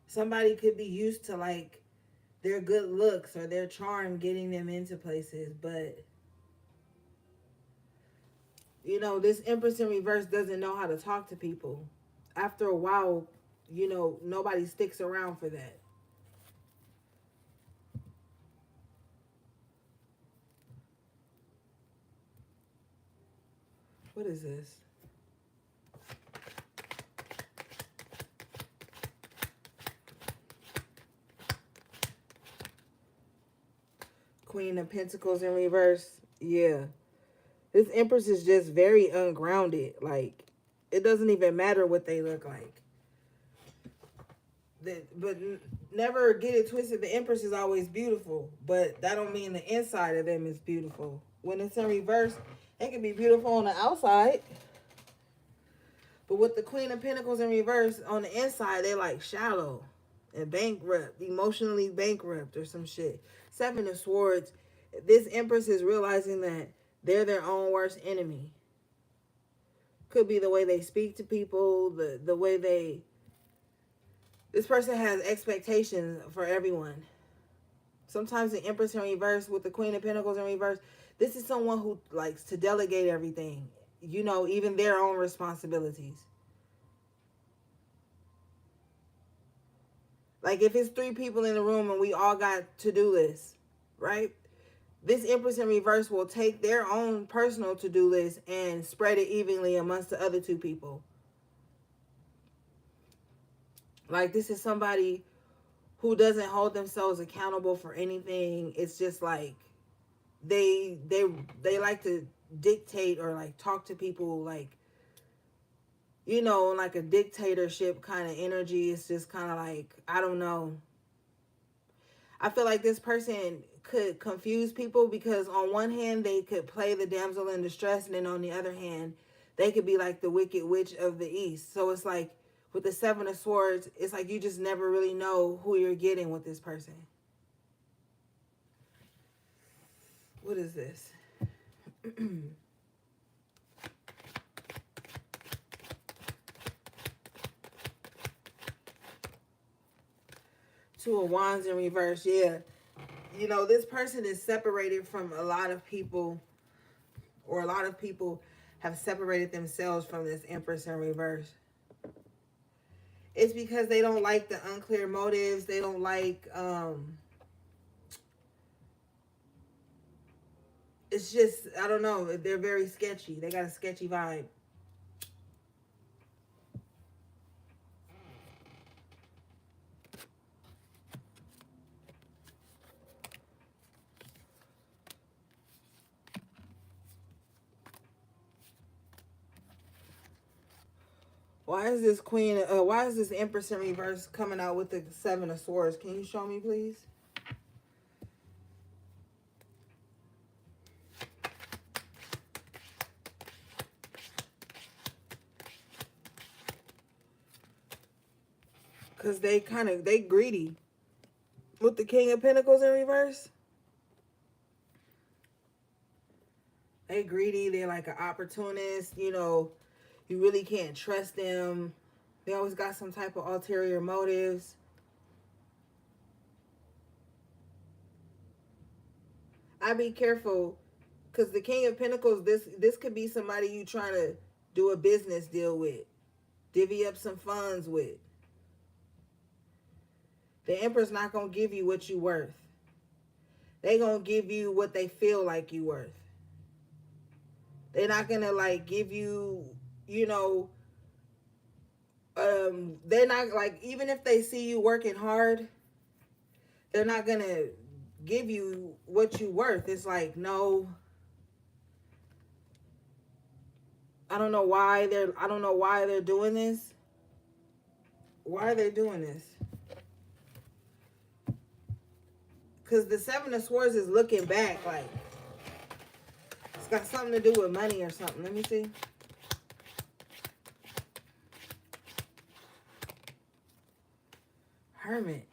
Somebody could be used to, like, their good looks or their charm getting them into places, but you know, this Empress in reverse doesn't know how to talk to people. After a while, you know, nobody sticks around for that. What is this? Queen of Pentacles in reverse. Yeah. This Empress is just very ungrounded. Like, it doesn't even matter what they look like. But never get it twisted. The Empress is always beautiful, but that don't mean the inside of them is beautiful. When it's in reverse, it can be beautiful on the outside, but with the Queen of Pentacles in reverse, on the inside, they like shallow and bankrupt, emotionally bankrupt or some shit. Seven of Swords. This Empress is realizing that they're their own worst enemy. Could be the way they speak to people, the way they... This person has expectations for everyone. Sometimes the Empress in reverse with the Queen of Pentacles in reverse, this is someone who likes to delegate everything. You know, even their own responsibilities. Like, if it's 3 people in the room and we all got to-do lists, right? This Empress in reverse will take their own personal to-do list and spread it evenly amongst the other 2 people. Like, this is somebody who doesn't hold themselves accountable for anything. It's just like they like to dictate or like talk to people like, you know, like a dictatorship kind of energy. It's just kind of like, I don't know. I feel like this person could confuse people because on one hand they could play the damsel in distress, and then on the other hand they could be like the wicked witch of the east. So it's like with the Seven of Swords, it's like you just never really know who you're getting with this person. What is this? Two of Wands in reverse. Yeah. You know, this person is separated from a lot of people, or a lot of people have separated themselves from this Empress in reverse. It's because they don't like the unclear motives. They don't like, it's just, I don't know. They're very sketchy. They got a sketchy vibe. Why is this why is this Empress in reverse coming out with the Seven of Swords? Can you show me, please? Because they greedy. With the King of Pentacles in reverse, they greedy. They're like an opportunist. You know, you really can't trust them. They always got some type of ulterior motives. I be careful, because the King of Pentacles, this could be somebody you trying to do a business deal with, divvy up some funds with. The Emperor's not going to give you what you worth. They going to give you what they feel like you worth. They're not going to like give you, you know, they're not like, even if they see you working hard, they're not going to give you what you worth. It's like, no, I don't know why they're doing this. Why are they doing this? Because the Seven of Swords is looking back, like it's got something to do with money or something. Let me see. Hermit.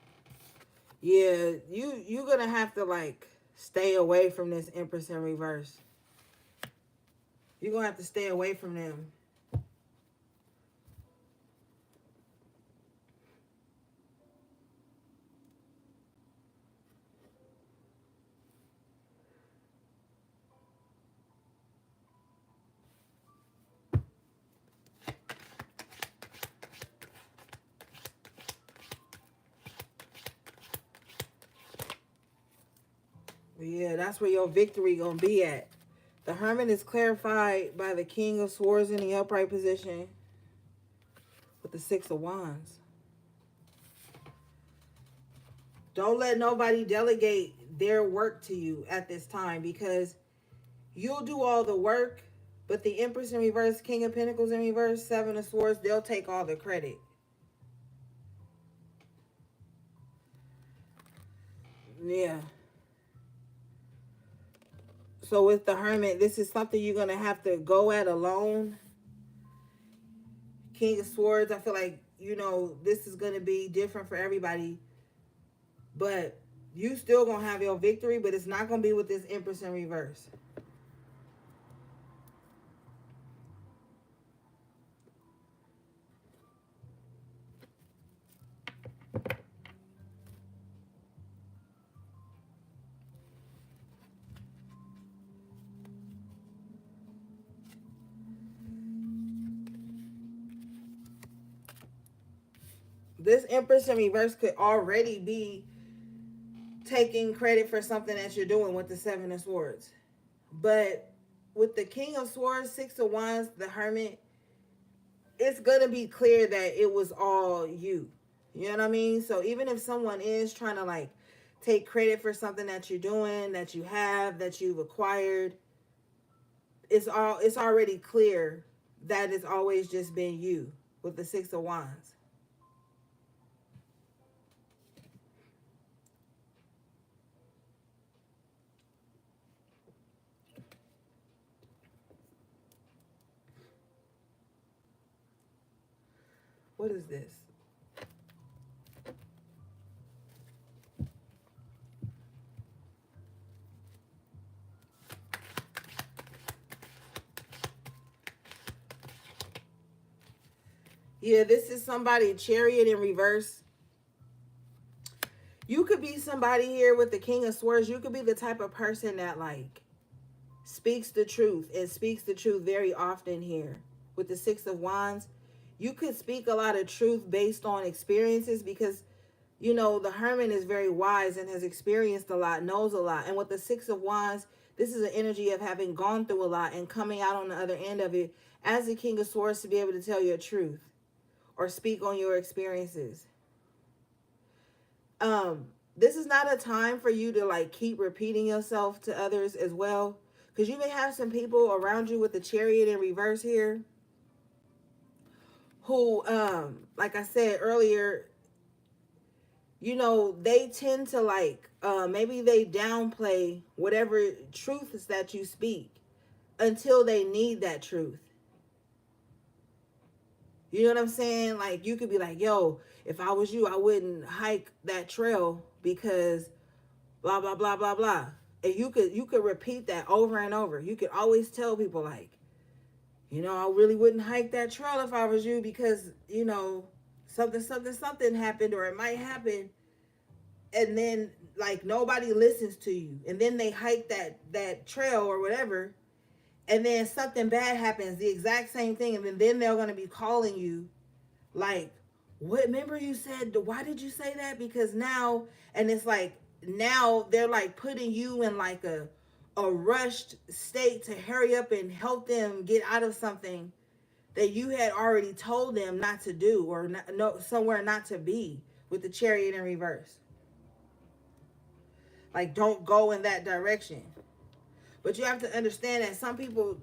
Yeah, you're gonna have to like stay away from this Empress in reverse. You're gonna have to stay away from them. Yeah, that's where your victory gonna be at. The Hermit is clarified by the King of Swords in the upright position with the Six of Wands. Don't let nobody delegate their work to you at this time, because you'll do all the work, but the Empress in reverse, King of Pentacles in reverse, Seven of Swords, they'll take all the credit. Yeah. So with the Hermit, this is something you're going to have to go at alone. King of Swords, I feel like, this is going to be different for everybody. But you still going to have your victory, but it's not going to be with this Empress in reverse. This Empress in reverse could already be taking credit for something that you're doing with the Seven of Swords. But with the King of Swords, Six of Wands, the Hermit, it's going to be clear that it was all you. You know what I mean? So even if someone is trying to like take credit for something that you're doing, that you have, that you've acquired, it's already clear that it's always just been you with the Six of Wands. What is this? Yeah, this is somebody, Chariot in reverse. You could be somebody here with the King of Swords. You could be the type of person that like speaks the truth and speaks the truth very often here. With the Six of Wands, you could speak a lot of truth based on experiences, because the Hermit is very wise and has experienced a lot, knows a lot. And with the Six of Wands, this is an energy of having gone through a lot and coming out on the other end of it as the King of Swords to be able to tell your truth or speak on your experiences. This is not a time for you to like keep repeating yourself to others as well, because you may have some people around you with the Chariot in reverse here who, like I said earlier, they tend to like, maybe they downplay whatever truths that you speak until they need that truth. You know what I'm saying? Like, you could be like, yo, if I was you, I wouldn't hike that trail because blah, blah, blah, blah, blah. And you could repeat that over and over. You could always tell people like, I really wouldn't hike that trail if I was you because, something happened, or it might happen. And then like nobody listens to you. And then they hike that trail or whatever. And then something bad happens, the exact same thing. And then they're going to be calling you like, what, remember you said, why did you say that? Because now, and it's like, now they're like putting you in like a rushed state to hurry up and help them get out of something that you had already told them not to do, or somewhere not to be, with the Chariot in reverse. Like, don't go in that direction. But you have to understand that some people,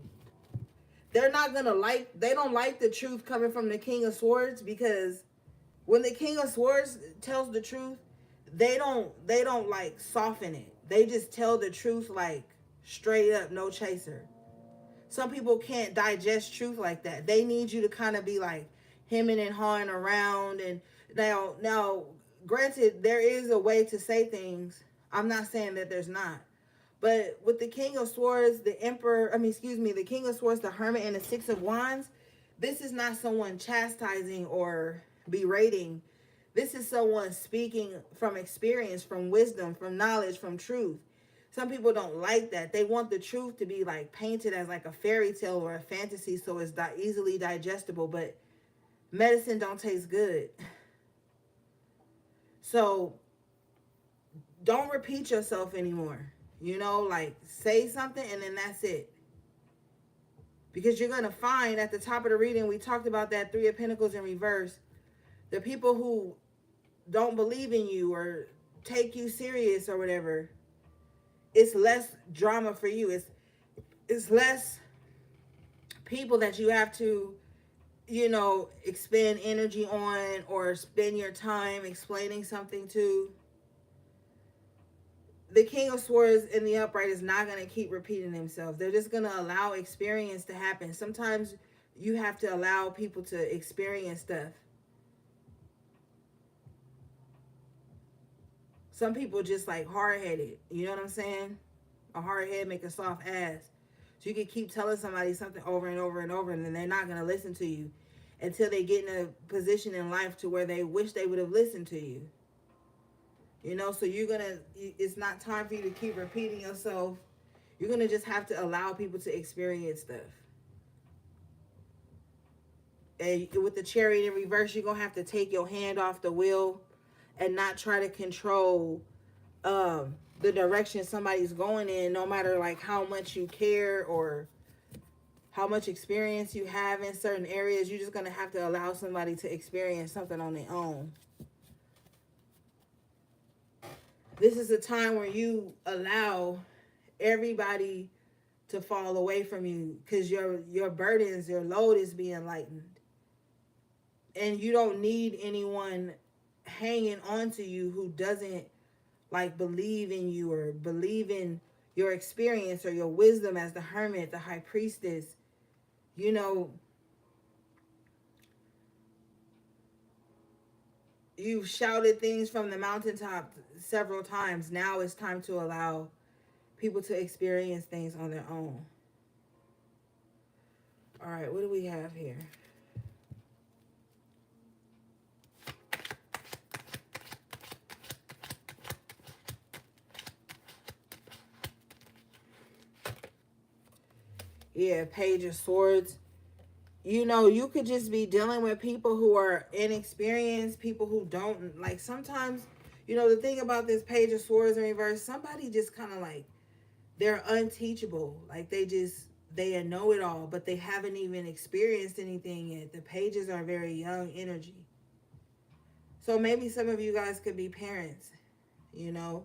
they don't like the truth coming from the King of Swords, because When the King of Swords tells the truth, they don't like soften it. They just tell the truth like straight up, no chaser. Some people can't digest truth like that. They need you to kind of be like hemming and hawing around. And now, granted, there is a way to say things. I'm not saying that there's not. But with the King of Swords, the Emperor, the King of Swords, the Hermit, and the Six of Wands, this is not someone chastising or berating. This is someone speaking from experience, from wisdom, from knowledge, from truth. Some people don't like that. They want the truth to be like painted as like a fairy tale or a fantasy so it's easily digestible, but medicine don't taste good. So don't repeat yourself anymore. Like say something and then that's it. Because you're going to find at the top of the reading, we talked about that Three of Pentacles in reverse. The people who don't believe in you or take you serious or whatever, it's less drama for you. It's less people that you have to, expend energy on or spend your time explaining something to. The King of Swords in the upright is not going to keep repeating themselves. They're just going to allow experience to happen. Sometimes you have to allow people to experience stuff. Some people just like hard-headed. You know what I'm saying? A hard head make a soft ass. So you can keep telling somebody something over and over and over, and then they're not going to listen to you until they get in a position in life to where they wish they would have listened to you. So it's not time for you to keep repeating yourself. You're going to just have to allow people to experience stuff. And with the Chariot in reverse, you're going to have to take your hand off the wheel and not try to control the direction somebody's going in, no matter like how much you care or how much experience you have in certain areas. You're just going to have to allow somebody to experience something on their own. This is a time where you allow everybody to fall away from you because your burdens, your load is being lightened. And you don't need anyone hanging on to you who doesn't like believe in you or believe in your experience or your wisdom as the Hermit, the High Priestess. You've shouted things from the mountaintop several times. Now it's time to allow people to experience things on their own. All right, what do we have here? Yeah, Page of Swords. You could just be dealing with people who are inexperienced, people who don't, like sometimes, the thing about this Page of Swords in reverse, somebody just kind of like, they're unteachable. Like they a know-it-all, but they haven't even experienced anything yet. The Pages are very young energy. So maybe some of you guys could be parents, The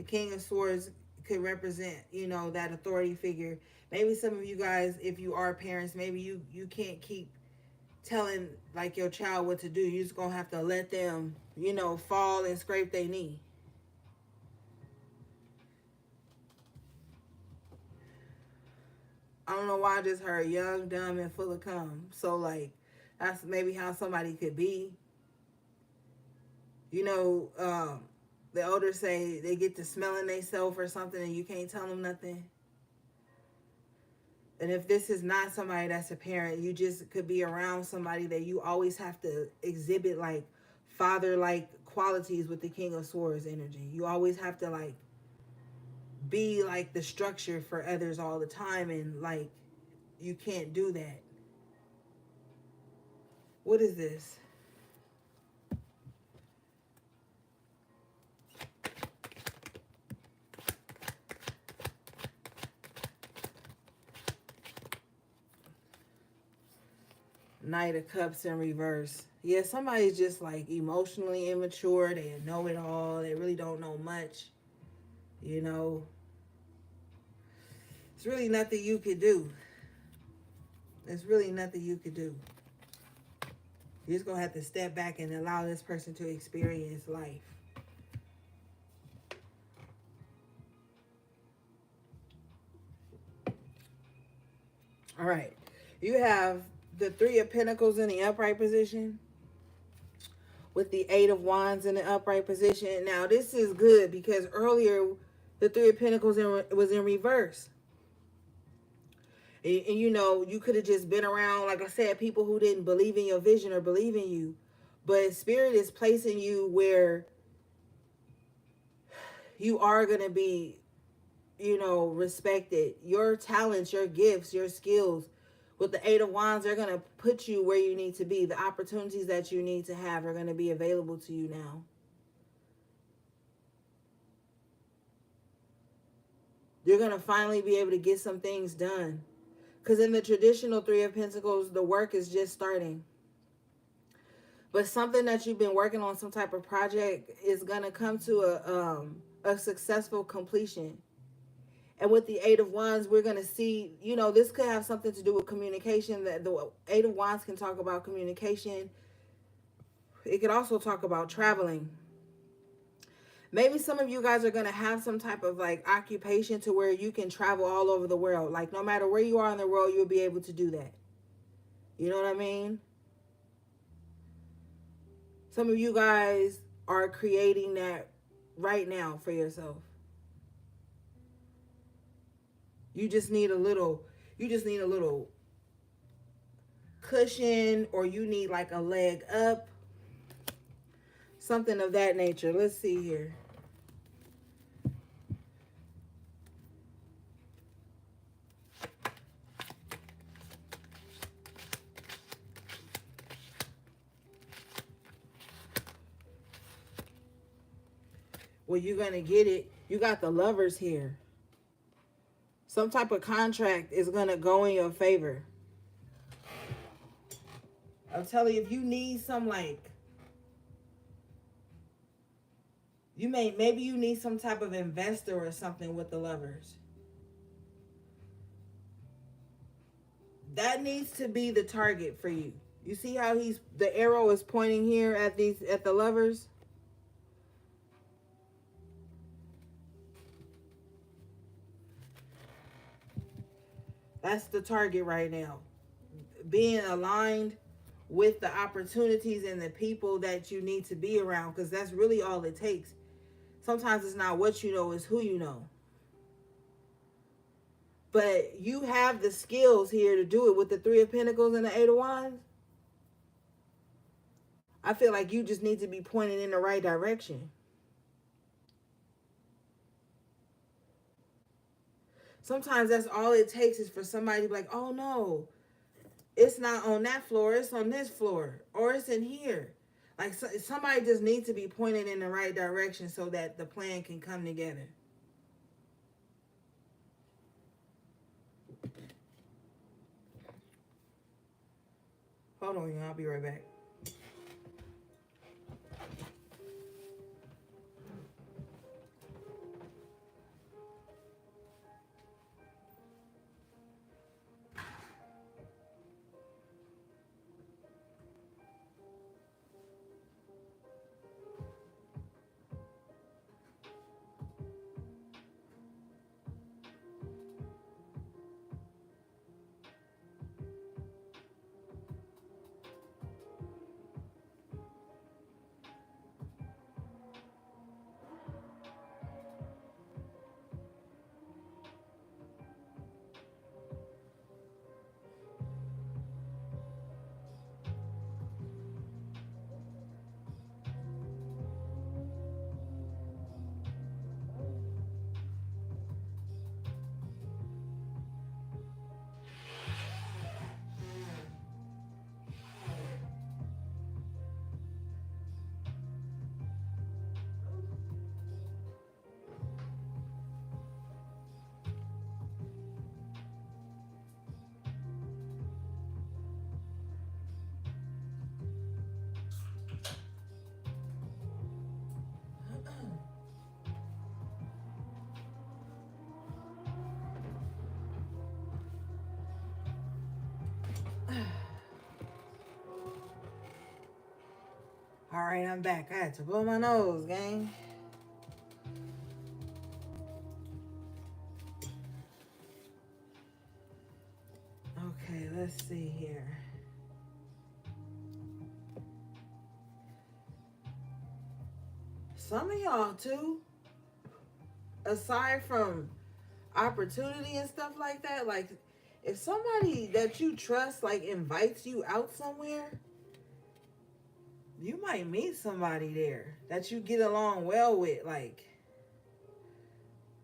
King of Swords could represent, that authority figure. Maybe some of you guys, if you are parents, maybe you can't keep telling like your child what to do. You're just gonna have to let them, fall and scrape their knee. I don't know why I just heard young, dumb, and full of cum. So like that's maybe how somebody could be. The elders say they get to smelling themselves or something and you can't tell them nothing. And if this is not somebody that's a parent, you just could be around somebody that you always have to exhibit like father-like qualities with the King of Swords energy. You always have to like be like the structure for others all the time, and like you can't do that. What is this? Knight of Cups in reverse. Yeah, somebody's just like emotionally immature. They know it all. They really don't know much. It's really nothing you could do. There's really nothing you could do. You're just going to have to step back and allow this person to experience life. All right. You have the Three of Pentacles in the upright position with the Eight of Wands in the upright position. Now, this is good because earlier the Three of Pentacles was in reverse. And you know, you could have just been around, like I said, people who didn't believe in your vision or believe in you. But Spirit is placing you where you are going to be, you know, respected. Your talents, your gifts, your skills. With the Eight of Wands, they're going to put you where you need to be. The opportunities that you need to have are going to be available to you now. You're going to finally be able to get some things done. Because in the traditional Three of Pentacles, the work is just starting. But something that you've been working on, some type of project, is going to come to a successful completion. And with the Eight of Wands, we're going to see, you know, this could have something to do with communication. That the Eight of Wands can talk about communication. It could also talk about traveling. Maybe some of you guys are going to have some type of like occupation to where you can travel all over the world. Like no matter where you are in the world, you'll be able to do that. You know what I mean? Some of you guys are creating that right now for yourself. You just need a little cushion, or you need like a leg up. Something of that nature. Let's see here. Well, you're going to get it. You got the Lovers here. Some type of contract is going to go in your favor. I'm telling you, if you need some like, maybe you need some type of investor or something with the Lovers. That needs to be the target for you. You see how the arrow is pointing here at the Lovers? That's the target right now. Being aligned with the opportunities and the people that you need to be around, because that's really all it takes. Sometimes it's not what you know, it's who you know. But you have the skills here to do it with the Three of Pentacles and the Eight of Wands. I feel like you just need to be pointed in the right direction. Sometimes that's all it takes is for somebody to be like, oh no, it's not on that floor, it's on this floor, or it's in here. Like somebody just needs to be pointed in the right direction so that the plan can come together. Hold on, y'all. I'll be right back. right, I'm back. I had to blow my nose, gang. Okay, let's see here. Some of y'all too, aside from opportunity and stuff like that, like if somebody that you trust like invites you out somewhere, you might meet somebody there that you get along well with. Like,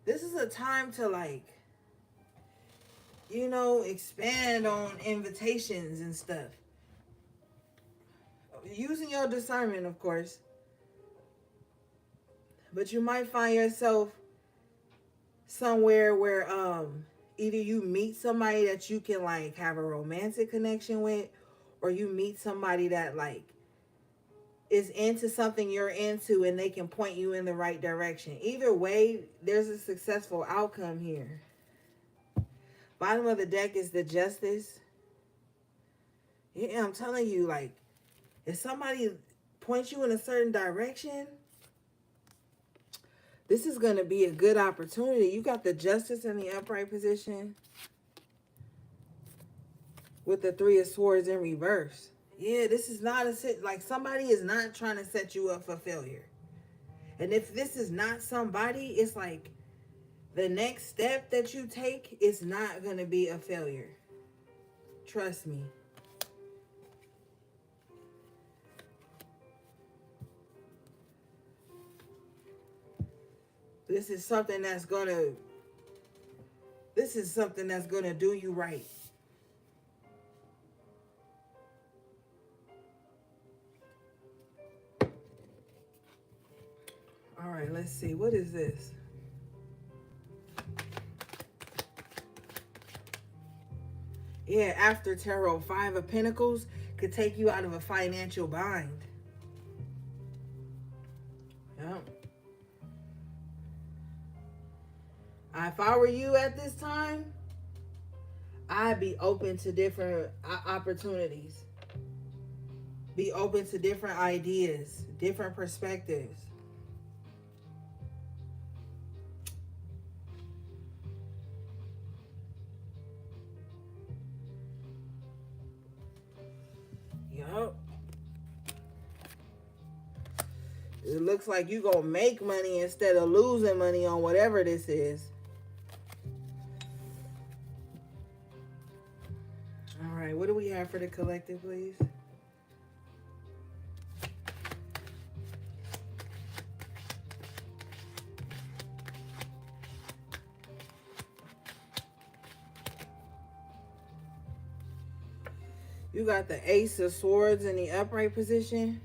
this is a time to, like, expand on invitations and stuff. Using your discernment, of course. But you might find yourself somewhere where either you meet somebody that you can, like, have a romantic connection with, or you meet somebody that, like, is into something you're into and they can point you in the right direction. Either way, there's a successful outcome here. Bottom of the deck is the Justice. Yeah, I'm telling you, like, if somebody points you in a certain direction, this is going to be a good opportunity. You got the Justice in the upright position with the Three of Swords in reverse. Yeah, this is not like somebody is not trying to set you up for failure. And if this is not somebody, it's like the next step that you take is not going to be a failure. Trust me. This is something that's going to do you right. All right, let's see. What is this? Yeah, after tarot, 5 of Pentacles could take you out of a financial bind. Yep. If I were you at this time, I'd be open to different opportunities. Be open to different ideas, different perspectives. Yup. It looks like you're going to make money instead of losing money on whatever this is. All right, what do we have for the collective, please? You got the Ace of Swords in the upright position.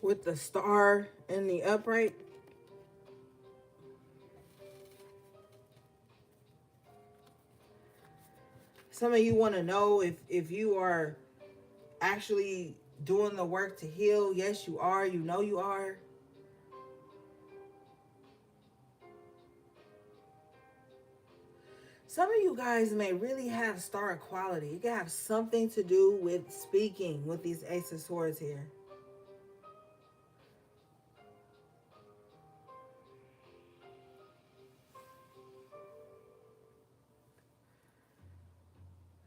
With the Star in the upright. Some of you want to know if you are actually doing the work to heal. Yes, you are. You know you are. Some of you guys may really have star quality. You can have something to do with speaking with these Ace of Swords here.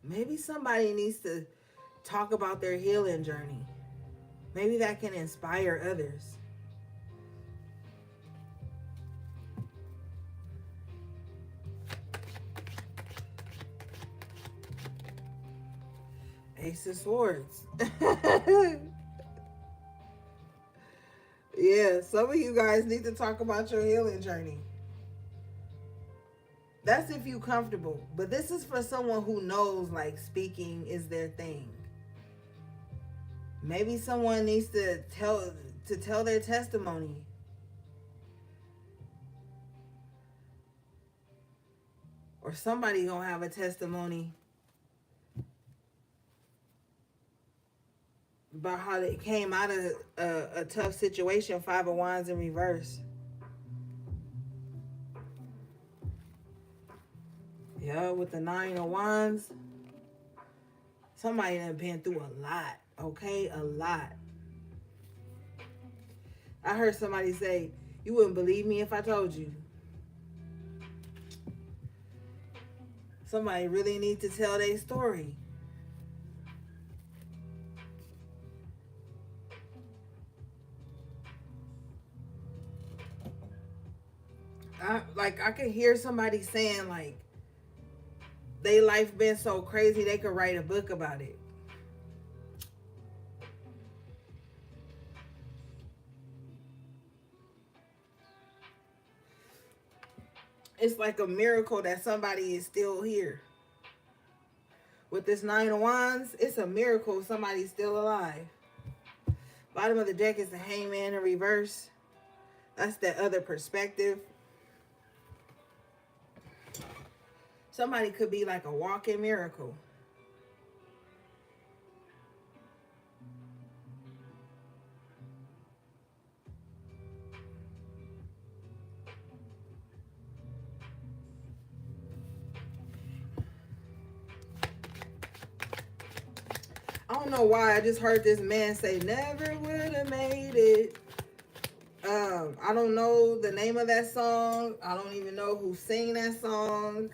Maybe somebody needs to talk about their healing journey. Maybe that can inspire others. Ace of Swords. Yeah, some of you guys need to talk about your healing journey. That's if you're comfortable. But this is for someone who knows, like, speaking is their thing. Maybe someone needs to tell their testimony. Or or somebody gonna have a testimony about how they came out of a tough situation. Five of Wands in reverse. Yeah, with the Nine of Wands. Somebody done been through a lot, okay? A lot. I heard somebody say, you wouldn't believe me if I told you. Somebody really need to tell their story. I could hear somebody saying, like, they life been so crazy they could write a book about it. It's like a miracle that somebody is still here. With this Nine of Wands, it's a miracle somebody's still alive. Bottom of the deck is the Hangman in reverse. That's that other perspective. Somebody could be like a walking miracle. I don't know why I just heard this man say, never would have made it. I don't know the name of that song. I don't even know who sang that song.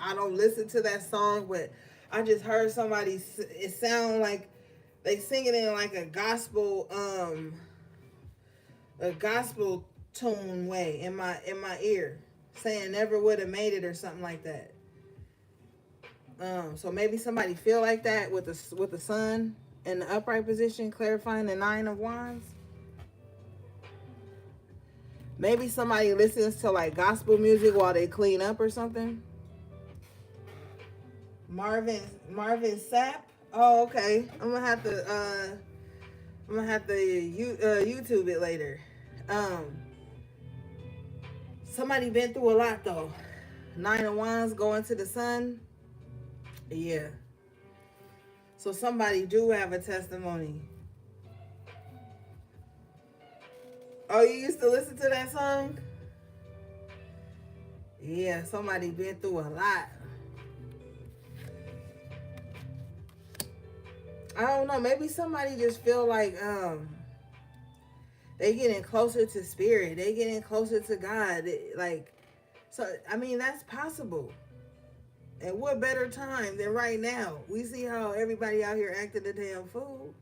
I don't listen to that song, but I just heard somebody, it sound like they sing it in like a gospel tune way in my ear, saying never would have made it or something like that. So maybe somebody feel like that with the sun in the upright position, clarifying the Nine of Wands. Maybe somebody listens to like gospel music while they clean up or something. Marvin Sapp. Oh, okay. I'm gonna have to YouTube it later. Somebody been through a lot though. Nine of Wands going to the sun. Yeah. So somebody do have a testimony. Oh, you used to listen to that song? Yeah, somebody been through a lot. I don't know. Maybe somebody just feel like they getting closer to spirit. They getting closer to God. So I mean that's possible. And what better time than right now? We see how everybody out here acting a damn fool.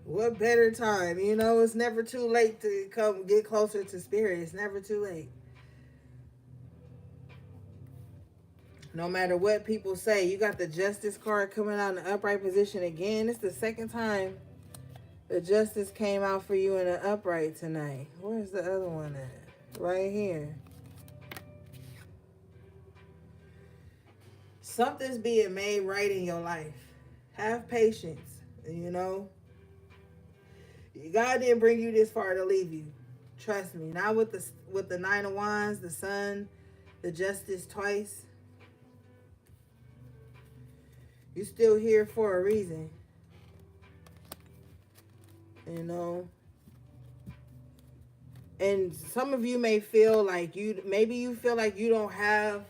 What better time? You know, it's never too late to come get closer to spirit. It's never too late. No matter what people say, you got the Justice card coming out in the upright position again. It's the second time the Justice came out for you in the upright tonight. Where's the other one at? Right here. Something's being made right in your life. Have patience, you know. God didn't bring you this far to leave you. Trust me. Not with the Nine of Wands, the Sun, the Justice twice. You're still here for a reason. You know. And some of you may feel like maybe you feel like you don't have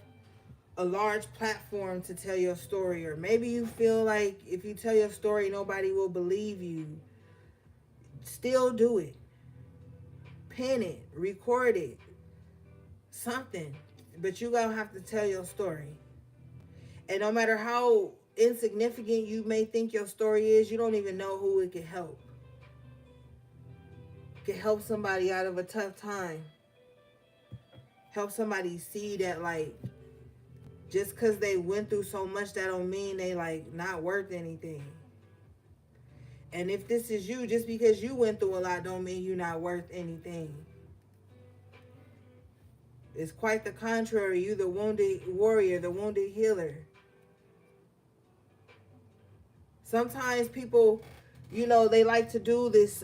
a large platform to tell your story, or maybe you feel like if you tell your story, nobody will believe you. Still do it. Pen it, record it, something. But you gonna have to tell your story. And no matter how insignificant you may think your story is, you don't even know who it can help. It can help somebody out of a tough time. Help somebody see that, like, just because they went through so much, that don't mean they, like, not worth anything. And if this is you, just because you went through a lot don't mean you're not worth anything. It's quite the contrary. You the wounded warrior, the wounded healer. Sometimes people, you know, they like to do this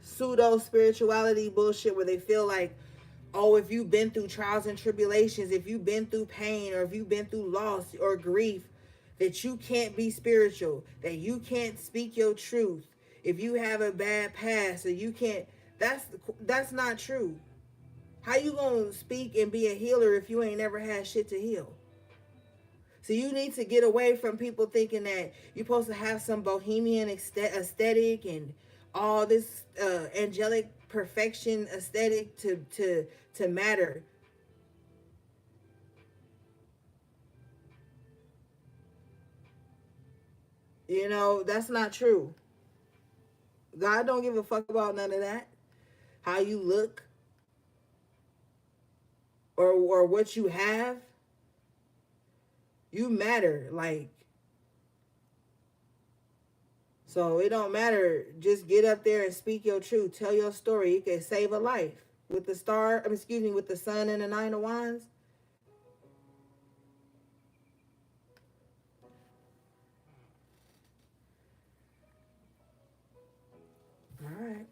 pseudo spirituality bullshit where they feel like, oh, if you've been through trials and tribulations, if you've been through pain, or if you've been through loss or grief, that you can't be spiritual, that you can't speak your truth. If you have a bad past, or you can't, that's not true. How you gonna speak and be a healer if you ain't never had shit to heal? So you need to get away from people thinking that you're supposed to have some bohemian aesthetic and all this angelic perfection aesthetic to matter. You know, that's not true. God don't give a fuck about none of that. How you look, or what you have. You matter. Like, so it don't matter. Just get up there and speak your truth. Tell your story. You can save a life. With the star, with the sun and the nine of wands. All right.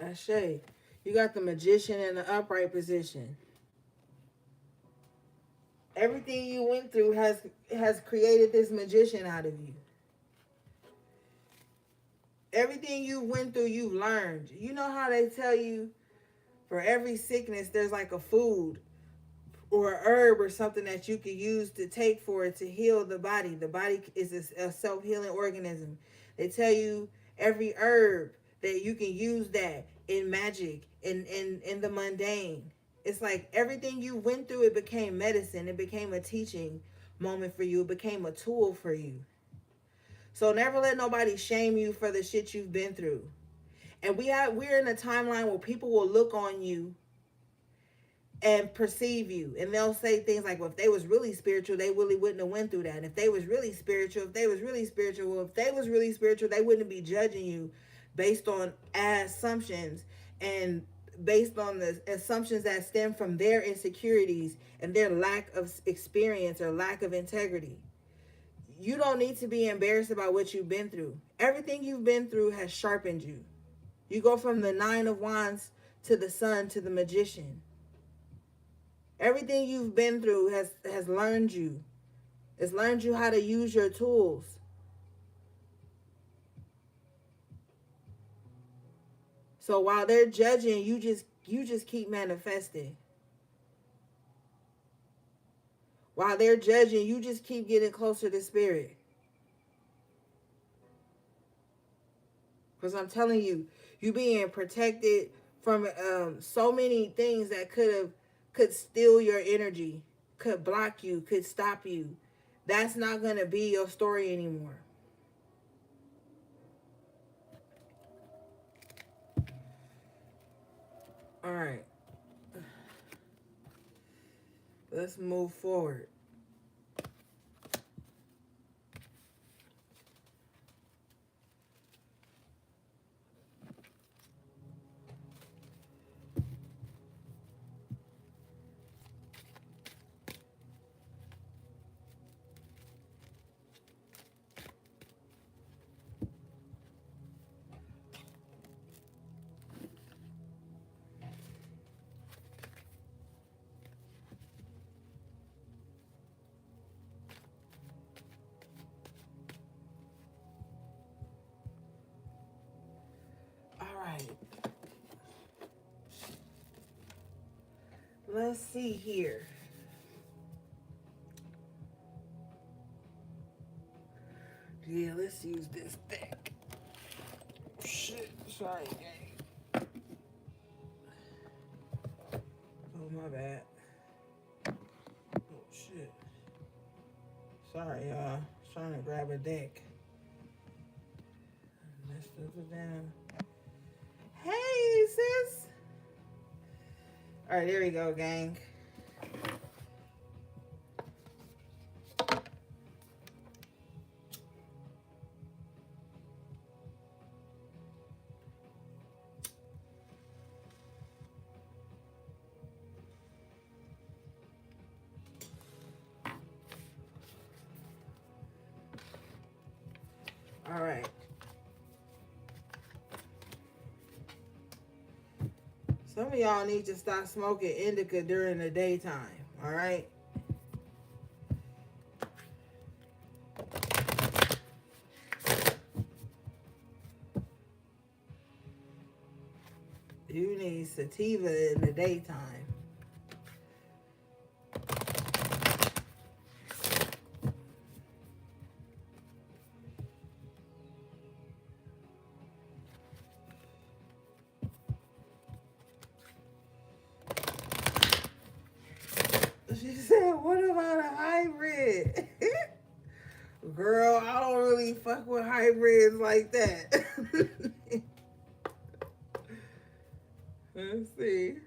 Ashe. You got the magician in the upright position. Everything you went through has created this magician out of you. Everything you went through, you've learned. You know how they tell you for every sickness there's like a food or a herb or something that you could use to take for it to heal the body. The body is a self-healing organism. They tell you every herb that you can use that in magic, in the mundane. It's like everything you went through, it became medicine. It became a teaching moment for you. It became a tool for you. So never let nobody shame you for the shit you've been through. And we're in a timeline where people will look on you and perceive you, and they'll say things like, well, if they was really spiritual, they really wouldn't have went through that. And if they was really spiritual, well, if they was really spiritual, they wouldn't be judging you based on assumptions, and based on the assumptions that stem from their insecurities and their lack of experience or lack of integrity. You don't need to be embarrassed about what you've been through. Everything you've been through has sharpened you. You go from the nine of wands to the sun to the magician. Everything you've been through has learned you. It's learned you how to use your tools. So while they're judging, you just keep manifesting. While they're judging, you just keep getting closer to spirit. Because I'm telling you, you being protected from so many things that could steal your energy, could block you, could stop you. That's not going to be your story anymore. All right. Let's move forward. All right. Let's see here. Yeah, let's use this deck. Shit, sorry, gang. Oh, my bad. Oh, shit. Sorry, y'all. Trying to grab a deck. Messed it down. Hey, sis. All right, there we go, gang. All right. Some of y'all need to stop smoking indica during the daytime. All right. You need sativa in the daytime. She said, what about a hybrid? Girl, I don't really fuck with hybrids like that. Let's see.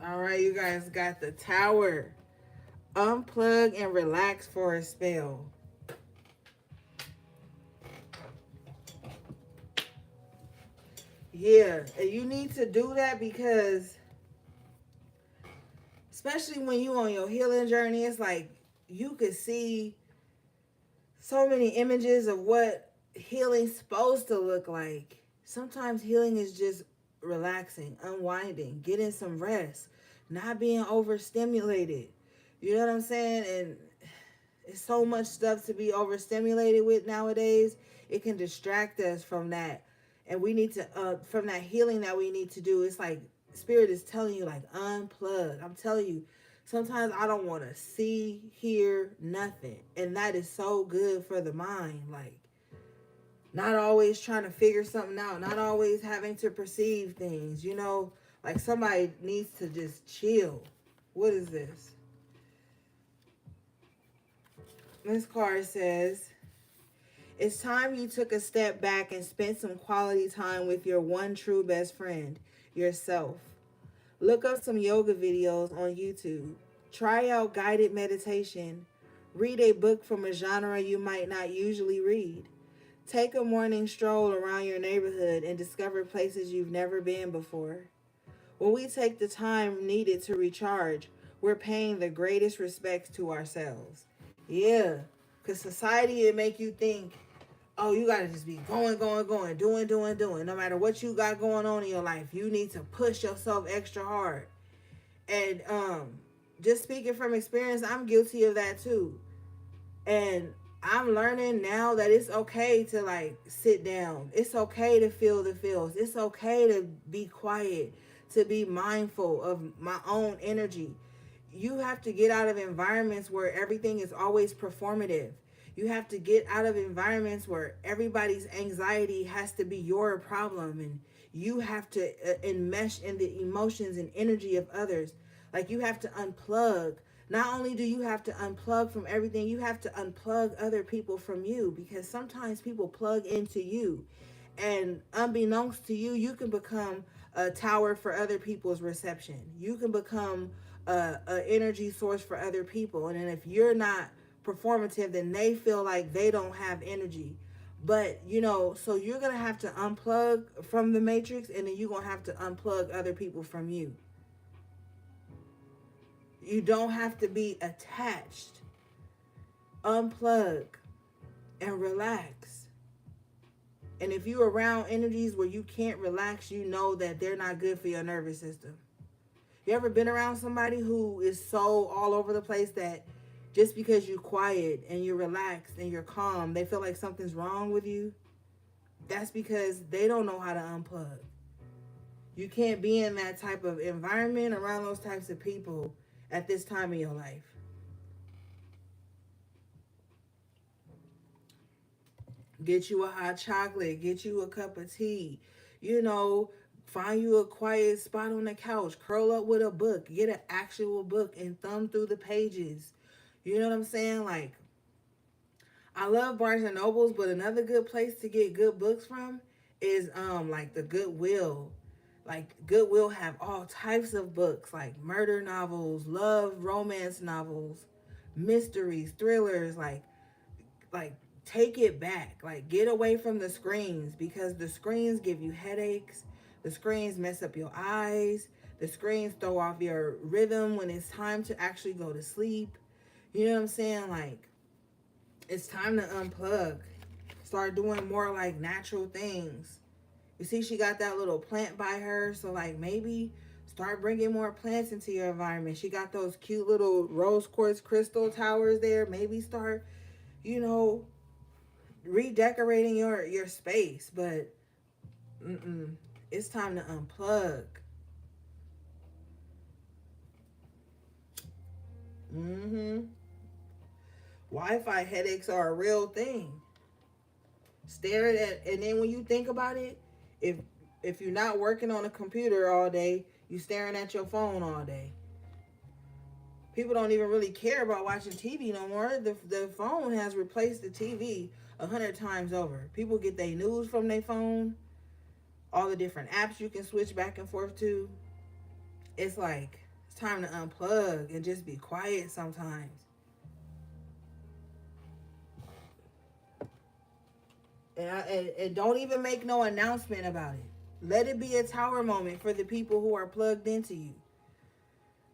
All right, you guys got the Tower. Unplug and relax for a spell. Yeah, and you need to do that because, especially when you on your healing journey, it's like you could see so many images of what healing's supposed to look like. Sometimes healing is just relaxing, unwinding, getting some rest, not being overstimulated. You know what I'm saying? And it's so much stuff to be overstimulated with nowadays. It can distract us from that. And we need to, from that healing that we need to do. It's like Spirit is telling you, like, unplug. I'm telling you, sometimes I don't want to see, hear, nothing. And that is so good for the mind. Like, not always trying to figure something out, not always having to perceive things, you know, like somebody needs to just chill. What is this? This card says, it's time you took a step back and spent some quality time with your one true best friend, yourself. Look up some yoga videos on YouTube. Try out guided meditation. Read a book from a genre you might not usually read. Take a morning stroll around your neighborhood and discover places you've never been before. When we take the time needed to recharge, we're paying the greatest respects to ourselves. Yeah, because society will make you think, oh, you got to just be going, doing. No matter what you got going on in your life, you need to push yourself extra hard. And just speaking from experience, I'm guilty of that too. And I'm learning now that it's okay to like sit down. It's okay to feel the feels. It's okay to be quiet, to be mindful of my own energy. You have to get out of environments where everything is always performative. You have to get out of environments where everybody's anxiety has to be your problem, and you have to enmesh in the emotions and energy of others. Like, you have to unplug. Not only do you have to unplug from everything, you have to unplug other people from you, because sometimes people plug into you. And unbeknownst to you, you can become a tower for other people's reception. You can become a energy source for other people. And then if you're not performative, then they feel like they don't have energy. But, you know, so you're going to have to unplug from the matrix, and then you're going to have to unplug other people from you. You don't have to be attached. Unplug and relax. And if you're around energies where you can't relax, you know that they're not good for your nervous system. You ever been around somebody who is so all over the place that just because you're quiet and you're relaxed and you're calm, they feel like something's wrong with you? That's because they don't know how to unplug. You can't be in that type of environment around those types of people at this time of your life. Get you a hot chocolate, get you a cup of tea, you know, find you a quiet spot on the couch, curl up with a book, get an actual book and thumb through the pages. You know what I'm saying? Like, I love Barnes and Nobles, but another good place to get good books from is like the Goodwill. Like, Goodwill have all types of books, like murder novels, love, romance novels, mysteries, thrillers. Like take it back. Like, get away from the screens, because the screens give you headaches. The screens mess up your eyes. The screens throw off your rhythm when it's time to actually go to sleep. You know what I'm saying? Like, it's time to unplug. Start doing more like natural things. You see, she got that little plant by her, so like maybe start bringing more plants into your environment. She got those cute little rose quartz crystal towers there. Maybe start, you know, redecorating your space. But it's time to unplug. Wi-Fi headaches are a real thing. Stare at, and then when you think about it, if you're not working on a computer all day, you staring at your phone all day. People don't even really care about watching TV no more. The phone has replaced the TV 100 times over. People get their news from their phone. All the different apps you can switch back and forth to. It's like it's time to unplug and just be quiet sometimes. And don't even make no announcement about it. Let it be a tower moment for the people who are plugged into you.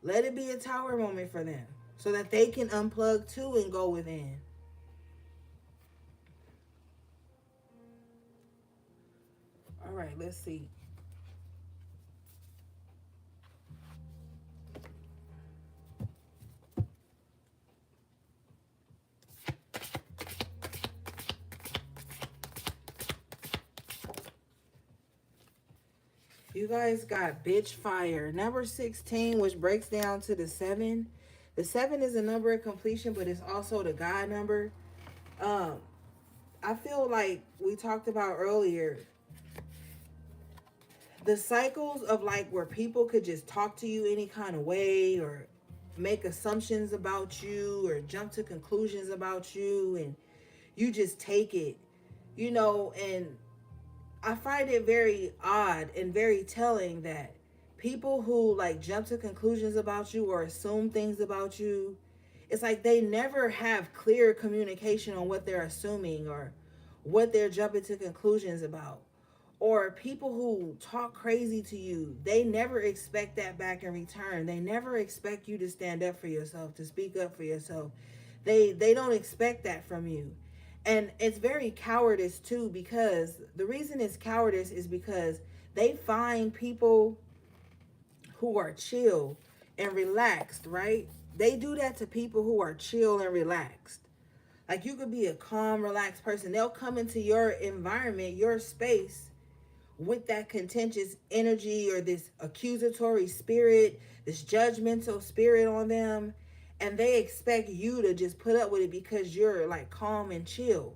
Let it be a tower moment for them so that they can unplug too and go within. All right, let's see. You guys got bitch fire. Number 16, which breaks down to the 7. The 7 is a number of completion, but it's also the God number. I feel like we talked about earlier, the cycles of like where people could just talk to you any kind of way or make assumptions about you or jump to conclusions about you, and you just take it, and I find it very odd and very telling that people who like jump to conclusions about you or assume things about you, it's like they never have clear communication on what they're assuming or what they're jumping to conclusions about. Or people who talk crazy to you, they never expect that back in return. They never expect you to stand up for yourself, to speak up for yourself. They don't expect that from you. And it's very cowardice too, because the reason it's cowardice is because they find people who are chill and relaxed, right? They do that to people who are chill and relaxed. Like, you could be a calm, relaxed person. They'll come into your environment, your space, with that contentious energy or this accusatory spirit, this judgmental spirit on them. And they expect you to just put up with it because you're like calm and chill.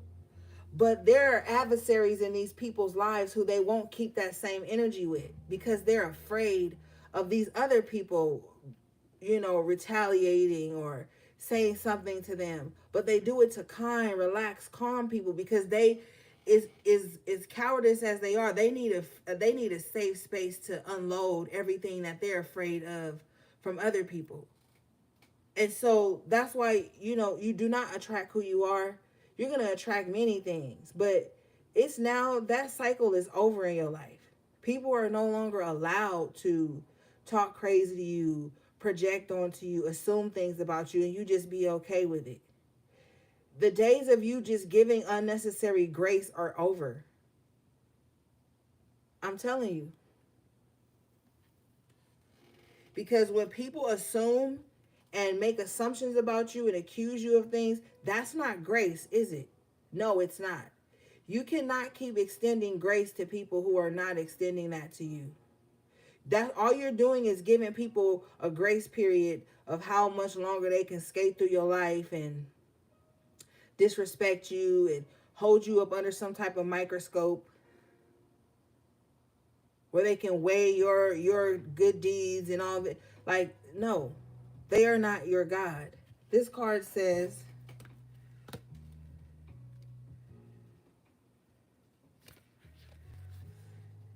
But there are adversaries in these people's lives who they won't keep that same energy with because they're afraid of these other people, retaliating or saying something to them. But they do it to kind, relaxed, calm people because they is cowardice as they are. They need a safe space to unload everything that they're afraid of from other people. And so that's why, you do not attract who you are. You're going to attract many things. But it's now that cycle is over in your life. People are no longer allowed to talk crazy to you, project onto you, assume things about you, and you just be okay with it. The days of you just giving unnecessary grace are over. I'm telling you. Because when people assume and make assumptions about you and accuse you of things, that's not grace, is it? No, it's not. You cannot keep extending grace to people who are not extending that to you. That all you're doing is giving people a grace period of how much longer they can skate through your life and disrespect you and hold you up under some type of microscope where they can weigh your good deeds and all that. Like, no, they are not your God. This card says,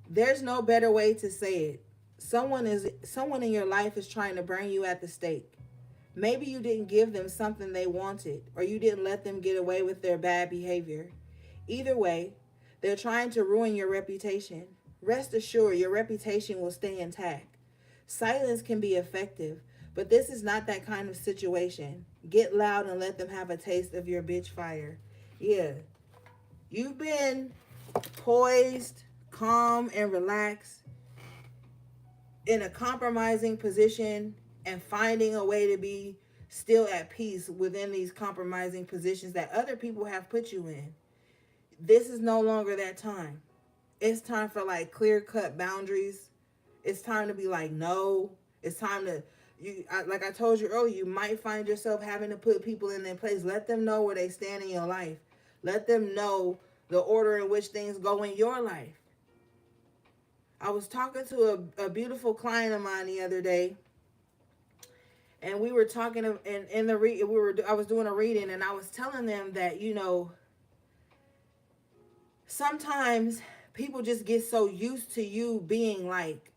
there's no better way to say it. Someone in your life is trying to burn you at the stake. Maybe you didn't give them something they wanted, or you didn't let them get away with their bad behavior. Either way, they're trying to ruin your reputation. Rest assured, your reputation will stay intact. Silence can be effective, But this is not that kind of situation. Get loud and let them have a taste of your bitch fire. Yeah. You've been poised, calm, and relaxed in a compromising position and finding a way to be still at peace within these compromising positions that other people have put you in. This is no longer that time. It's time for like clear cut boundaries. It's time to be like, no. It's time to, like I told you earlier, you might find yourself having to put people in their place. Let them know where they stand in your life. Let them know the order in which things go in your life. I was talking to a beautiful client of mine the other day, and we were talking in the I was doing a reading, and I was telling them that, sometimes people just get so used to you being like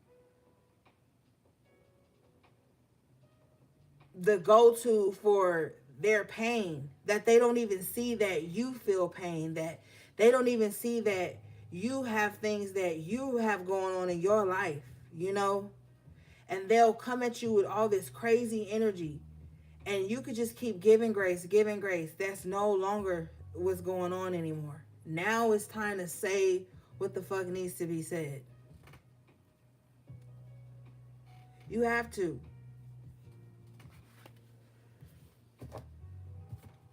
the go-to for their pain that they don't even see that you feel pain, that they don't even see that you have things that you have going on in your life, and they'll come at you with all this crazy energy, and you could just keep giving grace. That's no longer what's going on anymore. Now it's time to say what the fuck needs to be said. You have to.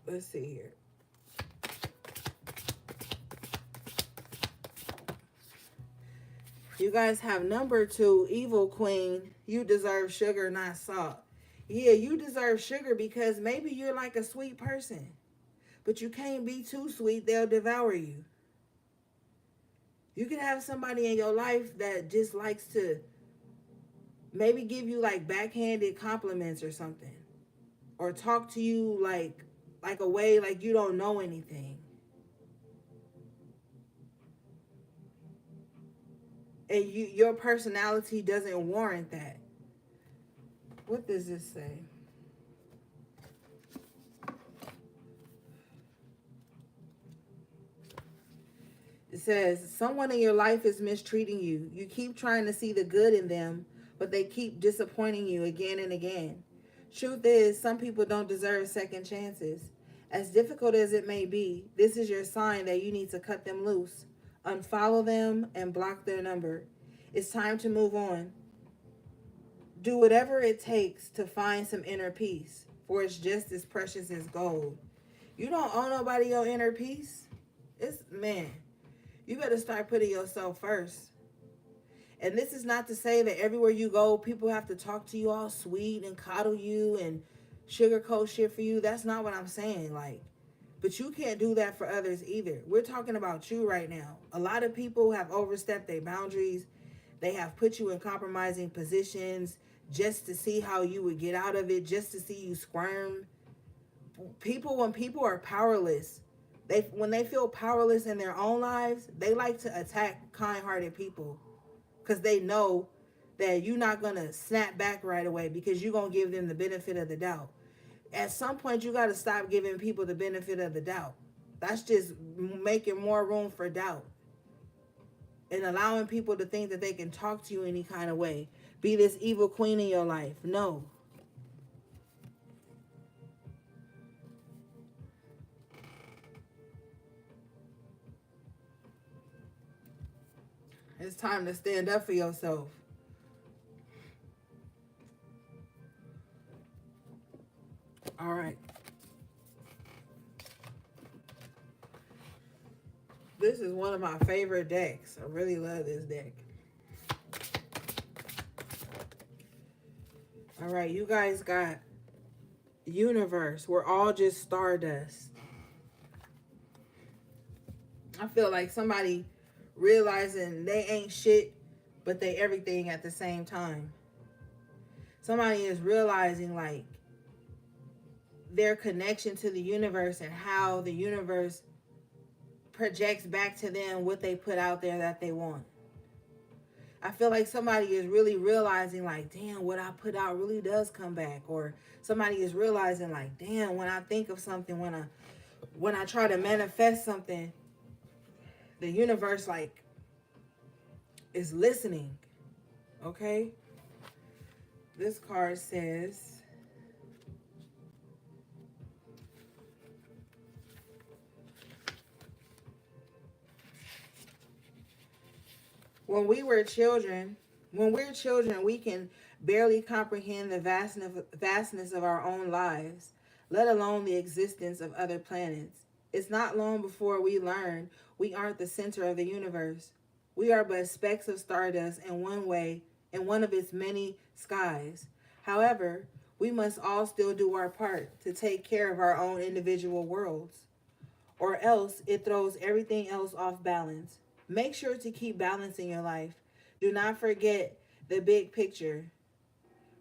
Let's see here. You guys have number 2, Evil Queen. You deserve sugar, not salt. Yeah, you deserve sugar because maybe you're like a sweet person, but you can't be too sweet. They'll devour you. You can have somebody in your life that just likes to maybe give you like backhanded compliments or something, or talk to you like a way like you don't know anything. And your personality doesn't warrant that. What does this say? It says, someone in your life is mistreating you. You keep trying to see the good in them, but they keep disappointing you again and again. Truth is, some people don't deserve second chances. As difficult as it may be, this is your sign that you need to cut them loose, unfollow them, and block their number. It's time to move on. Do whatever it takes to find some inner peace, for it's just as precious as gold. You don't owe nobody your inner peace. You better start putting yourself first. And this is not to say that everywhere you go, people have to talk to you all sweet and coddle you and sugarcoat shit for you. That's not what I'm saying. But you can't do that for others either. We're talking about you right now. A lot of people have overstepped their boundaries. They have put you in compromising positions just to see how you would get out of it, just to see you squirm. When people are powerless, when they feel powerless in their own lives, they like to attack kind-hearted people because they know that you're not going to snap back right away because you're going to give them the benefit of the doubt. At some point, you got to stop giving people the benefit of the doubt. That's just making more room for doubt and allowing people to think that they can talk to you any kind of way. Be this evil queen in your life. No. It's time to stand up for yourself. All right. This is one of my favorite decks. I really love this deck. All right, you guys got Universe. We're all just stardust. I feel like somebody realizing they ain't shit, but they everything at the same time. Somebody is realizing their connection to the universe and how the universe projects back to them what they put out there that they want. I feel like somebody is really realizing damn, what I put out really does come back. Or somebody is realizing damn, when I think of something, when I try to manifest something, the universe is listening. Okay? This card says, when we were children, when we're children, we can barely comprehend the vastness of our own lives, let alone the existence of other planets. It's not long before we learn we aren't the center of the universe. We are but specks of stardust in one way, in one of its many skies. However, we must all still do our part to take care of our own individual worlds, or else it throws everything else off balance. Make sure to keep balance in your life. Do not forget the big picture.